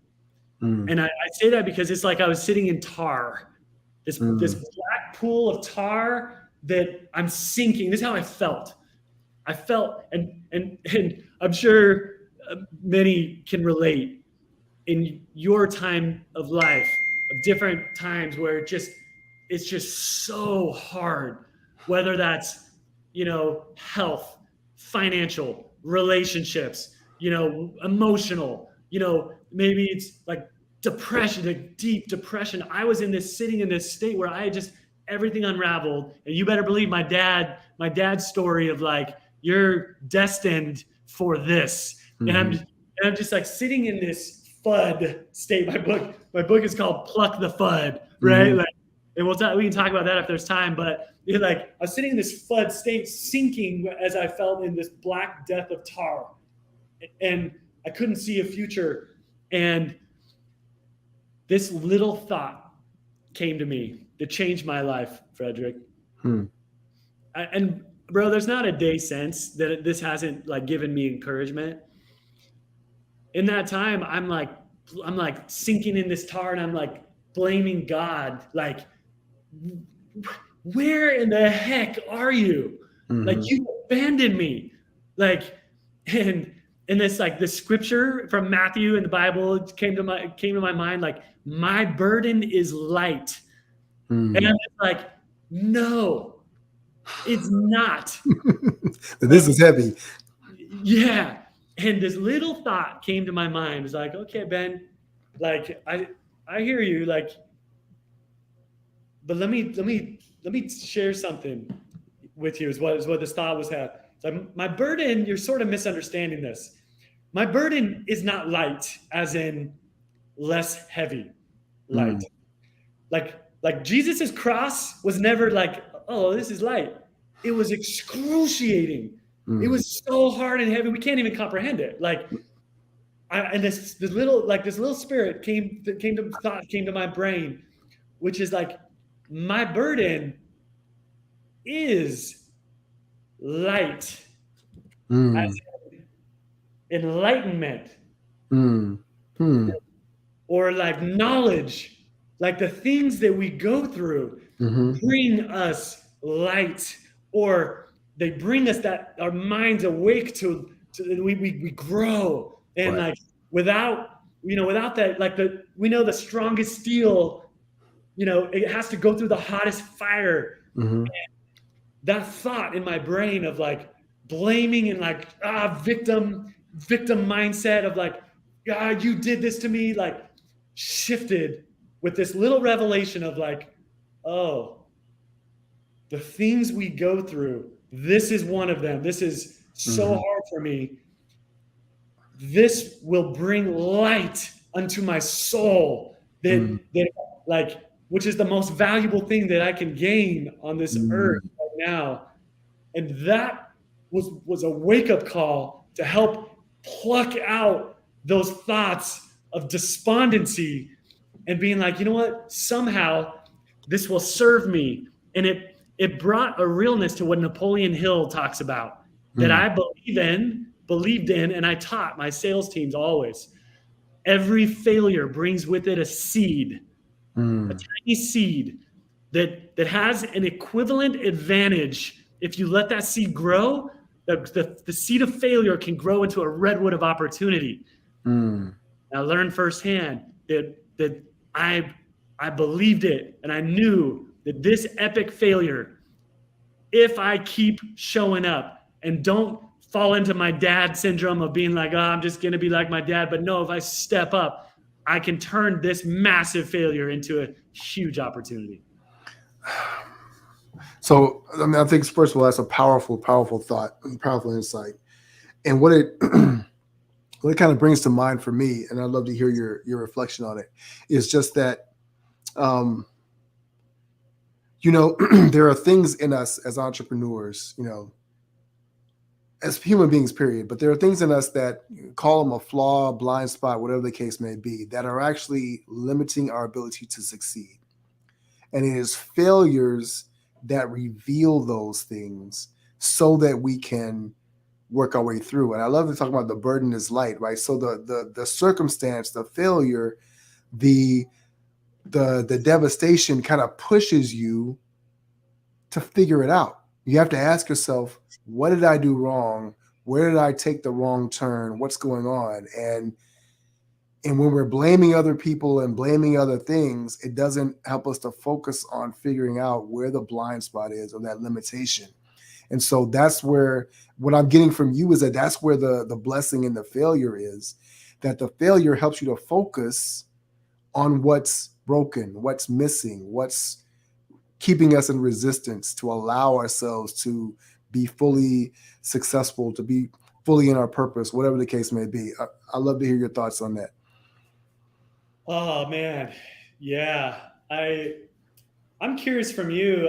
And I say that because it's like I was sitting in tar, this black pool of tar that I'm sinking. This is how I felt. And I'm sure many can relate in your time of life, of different times where it's just so hard, whether that's, health, financial, relationships, emotional, maybe it's like depression, like deep depression. I was sitting in this state where everything unraveled. And you better believe my dad's story of like, you're destined for this. And I'm just like sitting in this FUD state. My book is called Pluck the Fud, right? Like, and we can talk about that if there's time. But like, I was sitting in this FUD state, sinking as I felt in this black death of tar, and I couldn't see a future. And this little thought came to me that changed my life, Frederick. And bro, there's not a day since that this hasn't like given me encouragement. In that time, I'm like sinking in this tar, and I'm like blaming God, like, where in the heck are you? Like, you abandoned me. Like, and this like the scripture from Matthew in the Bible came to my mind, like, my burden is light. And I'm just like, no, it's not. This is heavy. Yeah. And this little thought came to my mind. It's like, okay, Ben, like, I hear you, like, but let me share something with you, is what this thought was had. So my burden, you're sort of misunderstanding this. My burden is not light, as in less heavy, light. Like Jesus's cross was never like, oh, this is light. It was excruciating. It was so hard and heavy, we can't even comprehend it. Like, and this little spirit came to my brain, which is like, my burden is light, as in enlightenment, or like knowledge, like the things that we go through bring us light, or they bring us that our minds awake to we grow. And like, without that, like, we know the strongest steel, it has to go through the hottest fire. That thought in my brain of like blaming and like victim mindset of like, God, you did this to me, like, shifted with this little revelation of like, oh, the things we go through, this is one of them. This is so hard for me. This will bring light unto my soul, that like, which is the most valuable thing that I can gain on this earth right now. And that was a wake-up call to help pluck out those thoughts of despondency and being like, you know what, somehow this will serve me. And it brought a realness to what Napoleon Hill talks about, that I believed in, and I taught my sales teams always. Every failure brings with it a seed, a tiny seed that has an equivalent advantage. If you let that seed grow, the seed of failure can grow into a redwood of opportunity. I learned firsthand that I believed it, and I knew that this epic failure, if I keep showing up and don't fall into my dad syndrome of being like, oh, I'm just going to be like my dad. But no, if I step up, I can turn this massive failure into a huge opportunity. So, I mean, I think, first of all, that's a powerful thought, powerful insight. And what it kind of brings to mind for me, and I'd love to hear your reflection on it, is just that, there are things in us as entrepreneurs, as human beings, period. But there are things in us that, call them a flaw, blind spot, whatever the case may be, that are actually limiting our ability to succeed. And it is failures that reveal those things so that we can work our way through. And I love to talk about the burden is light, right? So the circumstance, the failure, the devastation kind of pushes you to figure it out. You have to ask yourself, what did I do wrong? Where did I take the wrong turn? What's going on? And when we're blaming other people and blaming other things, it doesn't help us to focus on figuring out where the blind spot is, or that limitation. And so that's where, what I'm getting from you is that that's where the blessing in the failure is, that the failure helps you to focus on what's broken, what's missing, what's keeping us in resistance, to allow ourselves to be fully successful, to be fully in our purpose, whatever the case may be. I love to hear your thoughts on that. Oh man, yeah. I'm curious from you.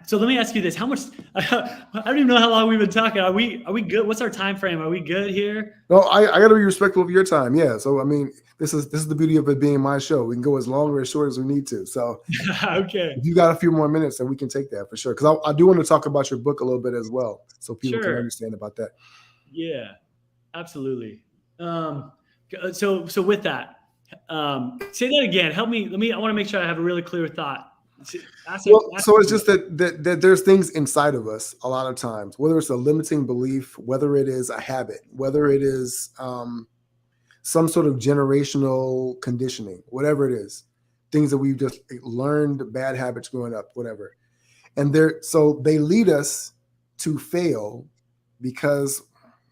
So let me ask you this: how much? I don't even know how long we've been talking. Are we good? What's our time frame? Are we good here? No, I got to be respectful of your time. Yeah. So I mean, this is the beauty of it being my show. We can go as long or as short as we need to. So Okay. if you got a few more minutes, then we can take that for sure. Because I do want to talk about your book a little bit as well, so people can Sure. understand about that. Yeah. Absolutely. So with that, say that again. Help me. I want to make sure I have a really clear thought. Well, Ask so it's me. just that there's things inside of us a lot of times, whether it's a limiting belief, whether it is a habit, whether it is some sort of generational conditioning, whatever it is, things that we've just learned, bad habits growing up, whatever. And so they lead us to fail because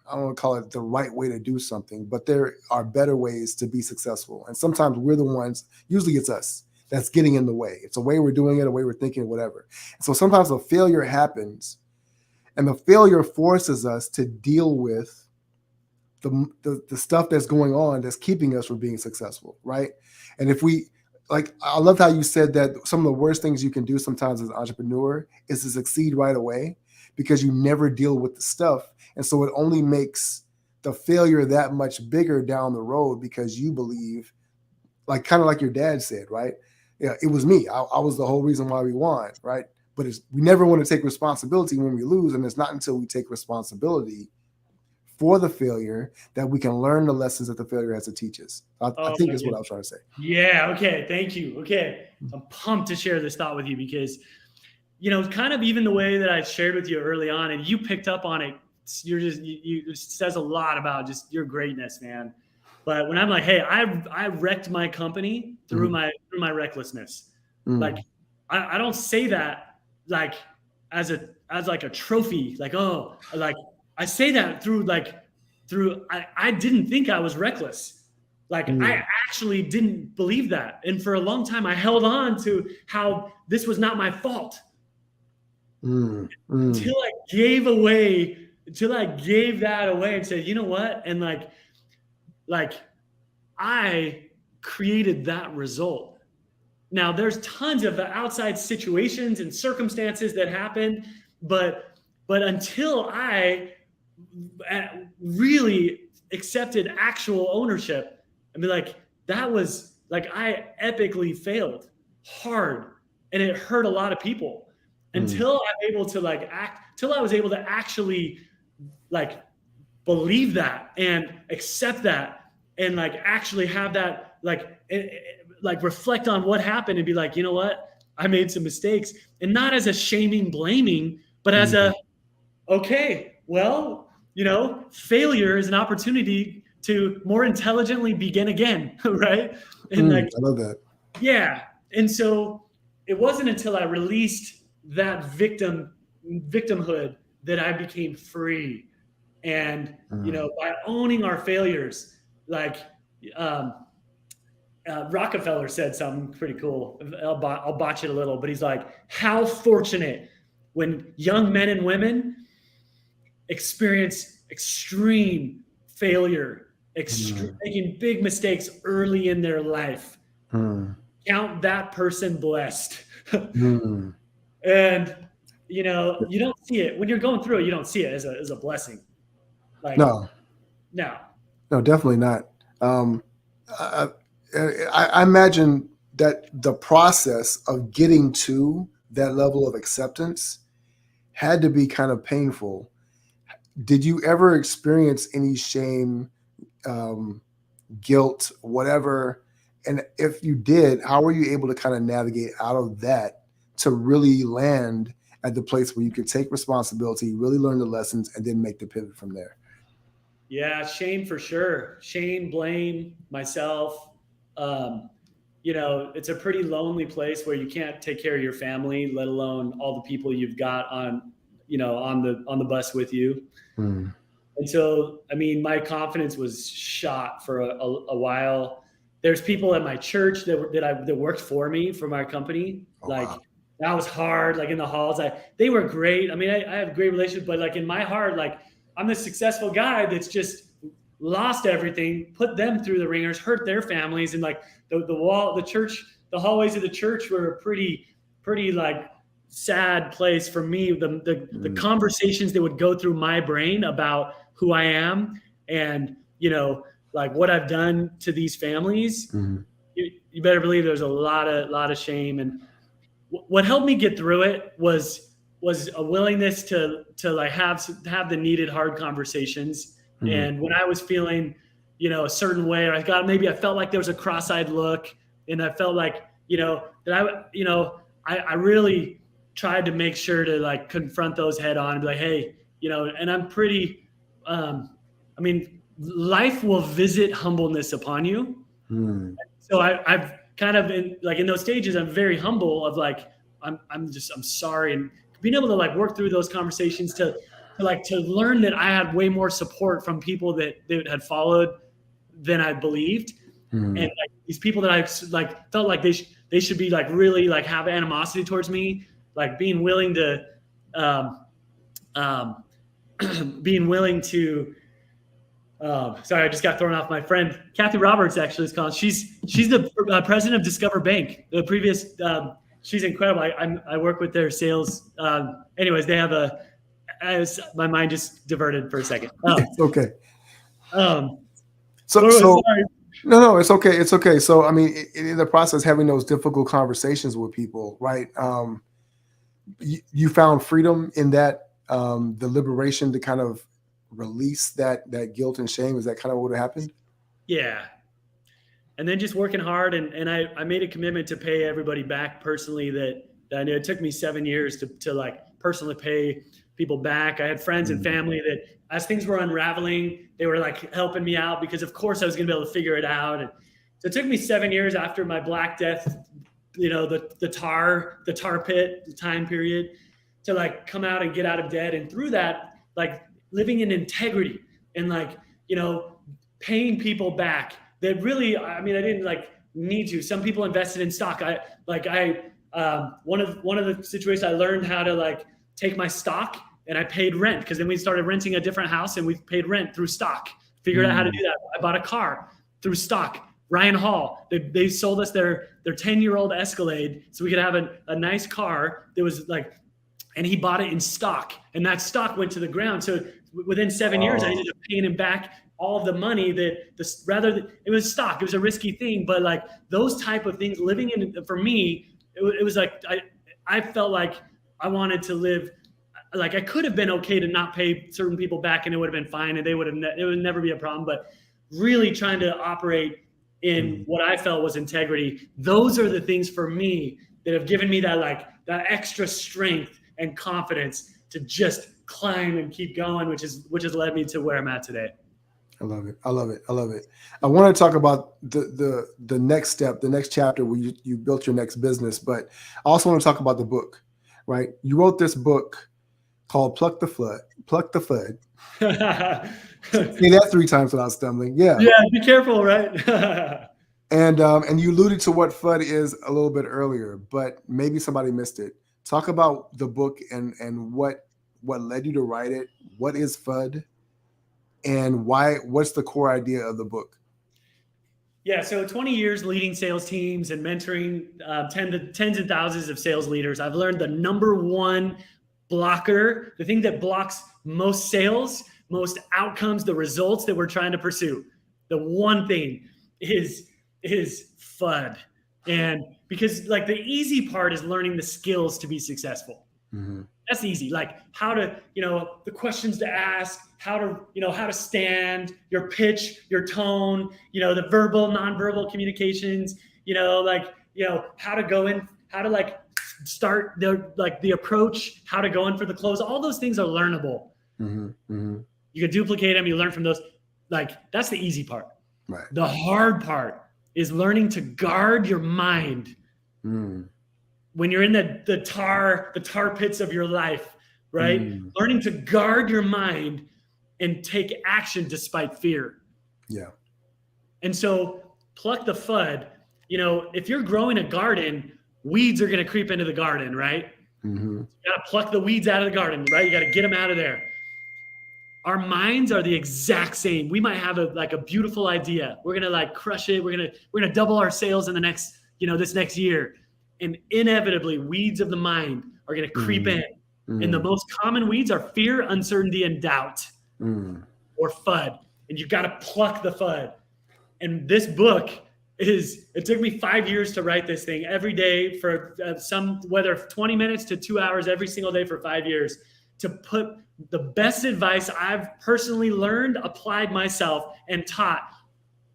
I don't want to call it the right way to do something, but there are better ways to be successful. And sometimes we're the ones, usually it's us that's getting in the way. It's a way we're doing it, a way we're thinking, whatever. And so sometimes a failure happens, and the failure forces us to deal with the stuff that's going on that's keeping us from being successful, right? And if we, like, I love how you said that some of the worst things you can do sometimes as an entrepreneur is to succeed right away because you never deal with the stuff. And so it only makes the failure that much bigger down the road because you believe, like, kind of like your dad said, right? Yeah, it was me. I was the whole reason why we won, right? But we never want to take responsibility when we lose. And it's not until we take responsibility for the failure that we can learn the lessons that the failure has to teach us. I Oh think my is what I goodness. was trying to say. Yeah. Okay. Thank you. Okay. I'm pumped to share this thought with you because, kind of even the way that I shared with you early on, and you picked up on it. It says a lot about just your greatness, man. But when I'm like, hey, I wrecked my company through Mhm. my recklessness. Like, Mm. I don't say that like as like a trophy. Like, oh, like I say that through I didn't think I was reckless. Like, I Mm. actually didn't believe that. And for a long time, I held on to how this was not my fault Mm. Mm. until I gave that away and said, you know what? And like I created that result. Now there's tons of outside situations and circumstances that happen, but until I really accepted actual ownership, I mean, like, that was like I epically failed hard, and it hurt a lot of people Mm. until I'm able to till I was able to actually like believe that and accept that and like actually have that like reflect on what happened and be like, you know what, I made some mistakes, and not as a shaming blaming, but as a, Mm. okay, well, failure is an opportunity to more intelligently begin again, right? And Mm. like, I love that. yeah. And so it wasn't until I released that victimhood that I became free. And, Mm. by owning our failures, like, um, Rockefeller said something pretty cool. I'll botch it a little, but he's like, how fortunate when young men and women experience extreme failure, Mm. making big mistakes early in their life. Mm. Count that person blessed. Mm. And, you don't see it when you're going through it. You don't see it as a blessing. Like, No, no. no, definitely not. Um, I, I imagine that the process of getting to that level of acceptance had to be kind of painful. Did you ever experience any shame, um, guilt, whatever? And if you did, how were you able to kind of navigate out of that to really land at the place where you could take responsibility, really learn the lessons, and then make the pivot from there? Yeah, shame for sure. Shame, blame, myself. Um, it's a pretty lonely place where you can't take care of your family, let alone all the people you've got on the bus with you. Mm. And so, I mean, my confidence was shot for a while. There's people at my church that worked for me for my company. Oh Like, wow. that was hard. Like in the halls, they were great. I mean, I have a great relationship, but like in my heart, like I'm the successful guy that's just lost everything, put them through the ringers, hurt their families, and like the church, the hallways of the church were a pretty like sad place for me. The conversations that would go through my brain about who I am and like what I've done to these families. Mm-hmm. You better believe there's a lot of shame. And what helped me get through it was a willingness to like have the needed hard conversations. Mm-hmm. And when I was feeling, a certain way, or I felt like there was a cross-eyed look, and I felt like, that I really tried to make sure to like confront those head on and be like, hey, and I'm pretty, I mean, life will visit humbleness upon you. Mm. So I've kind of in those stages, I'm very humble of like, I'm sorry. And being able to like work through those conversations to learn that I had way more support from people that had followed than I believed. And like these people that I like felt like they should be like really like have animosity towards me, like being willing to sorry, I just got thrown off. My friend Kathy Roberts actually is calling. She's the president of Discover Bank. The previous, she's incredible. I work with their sales. Anyways, they have my mind just diverted for a second. It's okay. Sorry. No, it's okay. It's okay. So, I mean, in the process, having those difficult conversations with people, right? You found freedom in that, the liberation to kind of release that guilt and shame. Is that kind of what happened? Yeah. And then just working hard. And I made a commitment to pay everybody back personally that I knew. It took me 7 years to like personally pay people back. I had friends and family that as things were unraveling, they were like helping me out because of course I was going to be able to figure it out. And so it took me 7 years after my Black Death, the tar pit time period to like come out and get out of debt. And through that, like living in integrity and like, paying people back that really, I mean, I didn't like need to. Some people invested in stock. One of the situations I learned how to like take my stock and I paid rent because then we started renting a different house and we paid rent through stock. Figured out how to do that. I bought a car through stock. Ryan Hall, they sold us their 10-year-old Escalade so we could have a nice car that was like, and he bought it in stock and that stock went to the ground. So within 7 years, I ended up paying him back all of the money it was stock. It was a risky thing, but like those type of things living in, for me, it was like, I felt like I wanted to live. Like I could have been okay to not pay certain people back and it would have been fine and it would never be a problem, but really trying to operate in what I felt was integrity. Those are the things for me that have given me that extra strength and confidence to just climb and keep going, which has led me to where I'm at today. I love it. I love it. I love it. I want to talk about the next step, the next chapter where you built your next business, but I also want to talk about the book, right? You wrote this book called Pluck the Fud. Pluck the Fud. Say that 3 times without stumbling. Yeah. Yeah. Be careful, right? And you alluded to what FUD is a little bit earlier, but maybe somebody missed it. Talk about the book and what led you to write it. What is FUD? And what's the core idea of the book? Yeah, so 20 years leading sales teams and mentoring tens of thousands of sales leaders. I've learned the number one blocker, the thing that blocks most sales, most outcomes, the results that we're trying to pursue. The one thing is FUD. And because like the easy part is learning the skills to be successful. Mm-hmm. That's easy. Like how to, the questions to ask, how to stand, your pitch, your tone, the verbal, nonverbal communications, how to go in, how to like start the approach, how to go in for the close. All those things are learnable. Mm-hmm. Mm-hmm. You can duplicate them. You learn from those. Like that's the easy part. Right. The hard part is learning to guard your mind. Mm. When you're in the tar pits of your life, right? Learning to guard your mind and take action despite fear. Yeah. And so Pluck the Fud, if you're growing a garden, weeds are going to creep into the garden, right? Mm-hmm. You got to pluck the weeds out of the garden, right? You got to get them out of there. Our minds are the exact same. We might have a beautiful idea. We're going to like crush it. We're going to double our sales in the next, this next year. And inevitably weeds of the mind are going to creep in. And the most common weeds are fear, uncertainty, and doubt, or FUD. And you've got to pluck the FUD. And this book it took me 5 years to write this thing every day for whether 20 minutes to 2 hours every single day for 5 years, to put the best advice I've personally learned, applied myself, and taught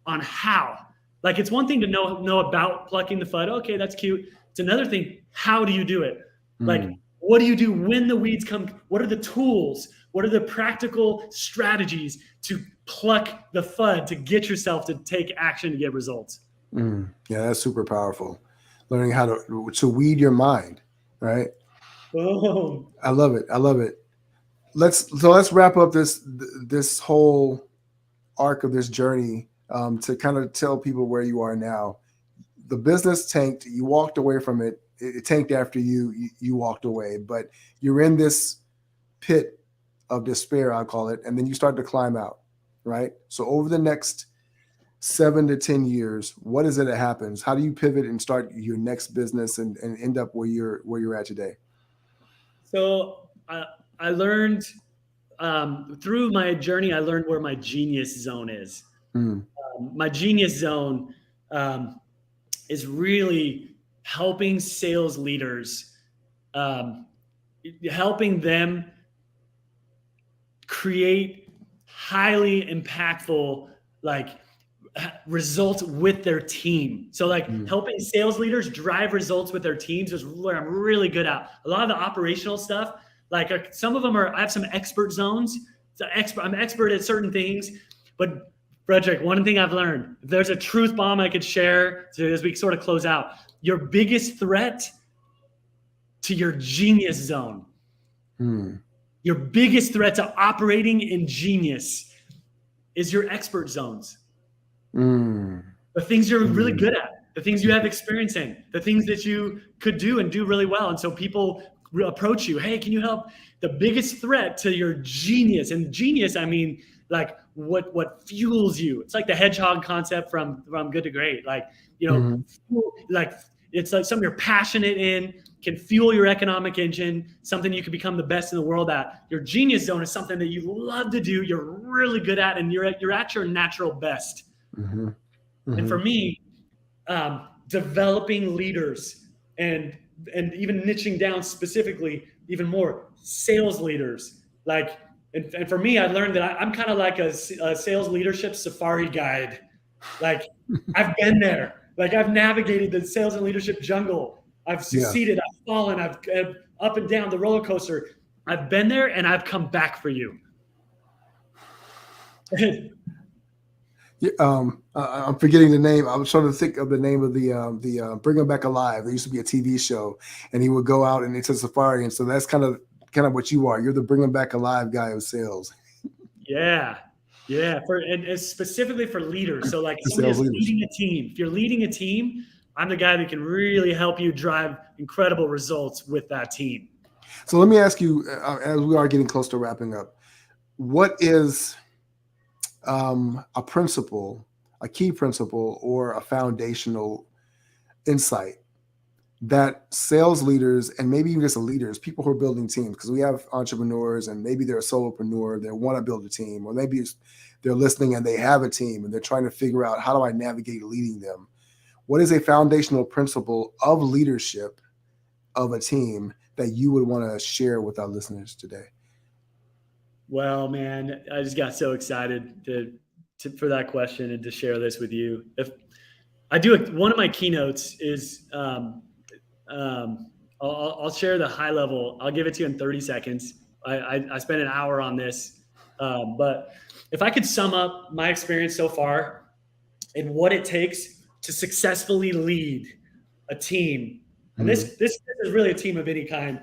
on how. Like, it's one thing to know about plucking the FUD. Okay, that's cute. It's another thing, how do you do it? Like, what do you do when the weeds come? What are the tools? What are the practical strategies to pluck the FUD, to get yourself to take action to get results? Yeah, that's super powerful. Learning how to weed your mind, right? Oh, I love it. I love it. Let's wrap up this whole arc of this journey, to kind of tell people where you are now. The business tanked. You walked away from it. It tanked after you walked away, but you're in this pit of despair, I'll call it, and then you start to climb out, right? So over the next 7 to 10 years, what is it that happens? How do you pivot and start your next business and end up where you're at today? So I learned through my journey, I learned where my genius zone is. My genius zone is really helping sales leaders, helping them create highly impactful results with their team. So helping sales leaders drive results with their teams is where I'm really good at. A lot of the operational stuff, some of them I have some expert zones. I'm expert at certain things, but Frederick, one thing I've learned, if there's a truth bomb I could share as we sort of close out, your biggest threat to your genius zone, your biggest threat to operating in genius is your expert zones. The things you're really good at, the things you have experience in, the things that you could do and do really well. And so people approach you, hey, can you help? The biggest threat to your genius, and genius, I mean, what fuels you. It's like the hedgehog concept from Good to Great. It's like something you're passionate in, can fuel your economic engine, something you can become the best in the world at. Your genius zone is something that you love to do, you're really good at, and you're at your natural best. And for me, developing leaders and even niching down specifically even more sales leaders, and for me, I learned that I'm kind of like a sales leadership safari guide. I've been there. I've navigated the sales and leadership jungle. I've succeeded. Yeah. I've fallen. I've up and down the roller coaster. I've been there, and I've come back for you. I'm forgetting the name. I was trying to think of the name of the Bring 'Em Back Alive. There used to be a TV show, and he would go out and it's a safari, and so that's kind of what you are. You're the Bring 'Em Back Alive guy of sales. Yeah. And specifically for leaders. So somebody is leading a team. If you're leading a team, I'm the guy that can really help you drive incredible results with that team. So let me ask you, as we are getting close to wrapping up, what is a principle, a key principle, or a foundational insight that sales leaders, and maybe even just leaders, people who are building teams, because we have entrepreneurs and maybe they're a solopreneur, they want to build a team, or maybe they're listening and they have a team and they're trying to figure out, how do I navigate leading them? What is a foundational principle of leadership of a team that you would want to share with our listeners today? Well, man, I just got so excited for that question and to share this with you. If I do one of my keynotes is I'll share the high level. I'll give it to you in 30 seconds. I spent an hour on this, but if I could sum up my experience so far and what it takes to successfully lead a team, and this is really a team of any kind,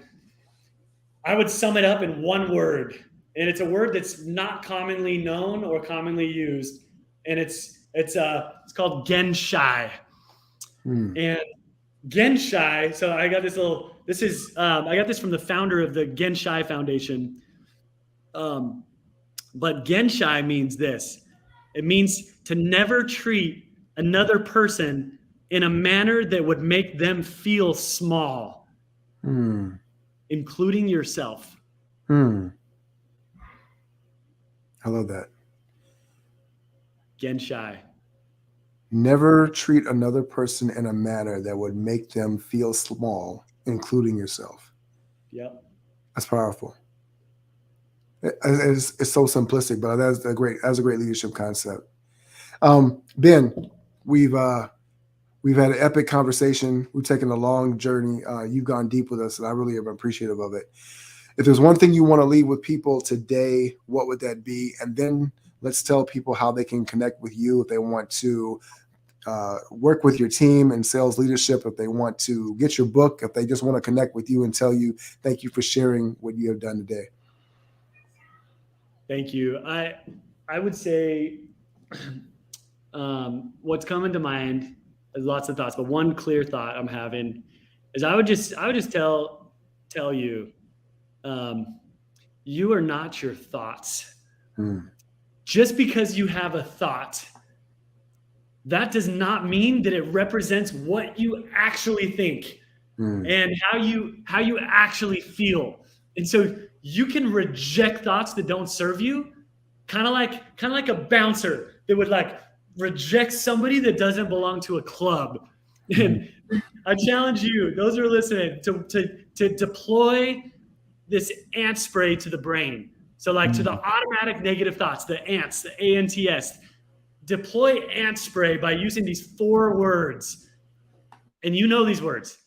I would sum it up in one word. And it's a word that's not commonly known or commonly used, and it's called Genshai. And Genshai. So I got this little. This is I got this from the founder of the Genshai Foundation. But Genshai means this. It means to never treat another person in a manner that would make them feel small, including yourself. I love that. Genshai. Never treat another person in a manner that would make them feel small, including yourself. Yep. That's powerful. It's so simplistic, but that's a great leadership concept. Ben, we've had an epic conversation. We've taken a long journey. You've gone deep with us, and I really am appreciative of it. If there's one thing you want to leave with people today, what would that be? And then let's tell people how they can connect with you if they want to work with your team and sales leadership, if they want to get your book, if they just want to connect with you and tell you thank you for sharing what you have done today. Thank you. I would say what's coming to mind is lots of thoughts, but one clear thought I'm having is I would just tell you, you are not your thoughts. Just because you have a thought, that does not mean that it represents what you actually think and how you actually feel. And so you can reject thoughts that don't serve you, kind of like a bouncer that would like reject somebody that doesn't belong to a club. And I challenge you, those who are listening, to deploy this ant spray to the brain. So like to the automatic negative thoughts, the ants, the ANTS, deploy ant spray by using these 4 words. And you know these words.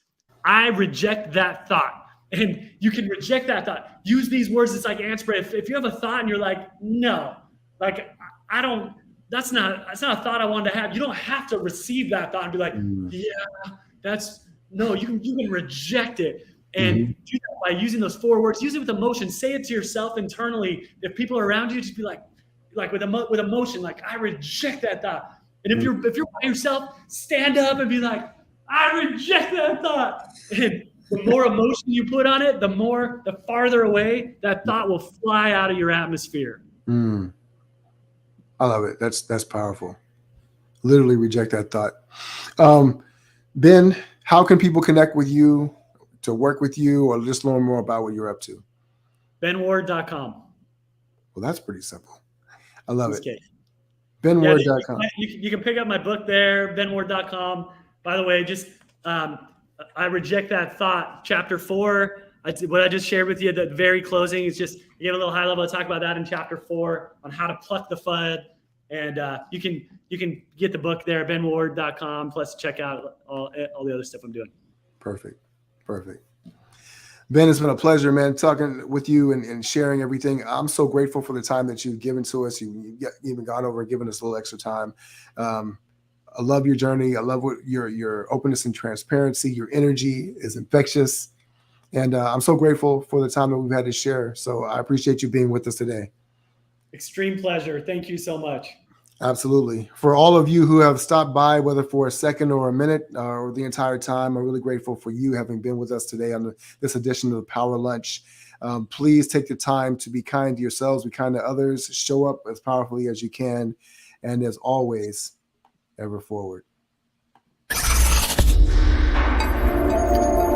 I reject that thought. And you can reject that thought. Use these words. It's like ant spray. If you have a thought and you're like, no, like I don't, that's not a thought I wanted to have. You don't have to receive that thought and be like, yeah, you can reject it. And do that by using those 4 words. Use it with emotion. Say it to yourself internally. If people are around you, just be like with emotion, like I reject that thought. And if you're by yourself, stand up and be like, I reject that thought. And the more emotion you put on it, the farther away that thought will fly out of your atmosphere. I love it. That's powerful. Literally reject that thought. Ben, how can people connect with you, to work with you, or just learn more about what you're up to? benward.com. Well, that's pretty simple. I love it. Okay. benward.com. You can pick up my book there, benward.com. By the way, just I reject that thought. Chapter 4, what I just shared with you at the very closing is just, again, a little high level. I talk about that in chapter 4 on how to pluck the FUD. And you can get the book there, benward.com, plus check out all the other stuff I'm doing. Perfect. Ben, it's been a pleasure, man, talking with you and sharing everything. I'm so grateful for the time that you've given to us. You even gone over and given us a little extra time. I love your journey. I love what your openness and transparency. Your energy is infectious. And I'm so grateful for the time that we've had to share. So I appreciate you being with us today. Extreme pleasure. Thank you so much. Absolutely. For all of you who have stopped by, whether for a second or a minute or the entire time, I'm really grateful for you having been with us today on this edition of the Power Lunch. Please take the time to be kind to yourselves, be kind to others, show up as powerfully as you can. And as always, ever forward.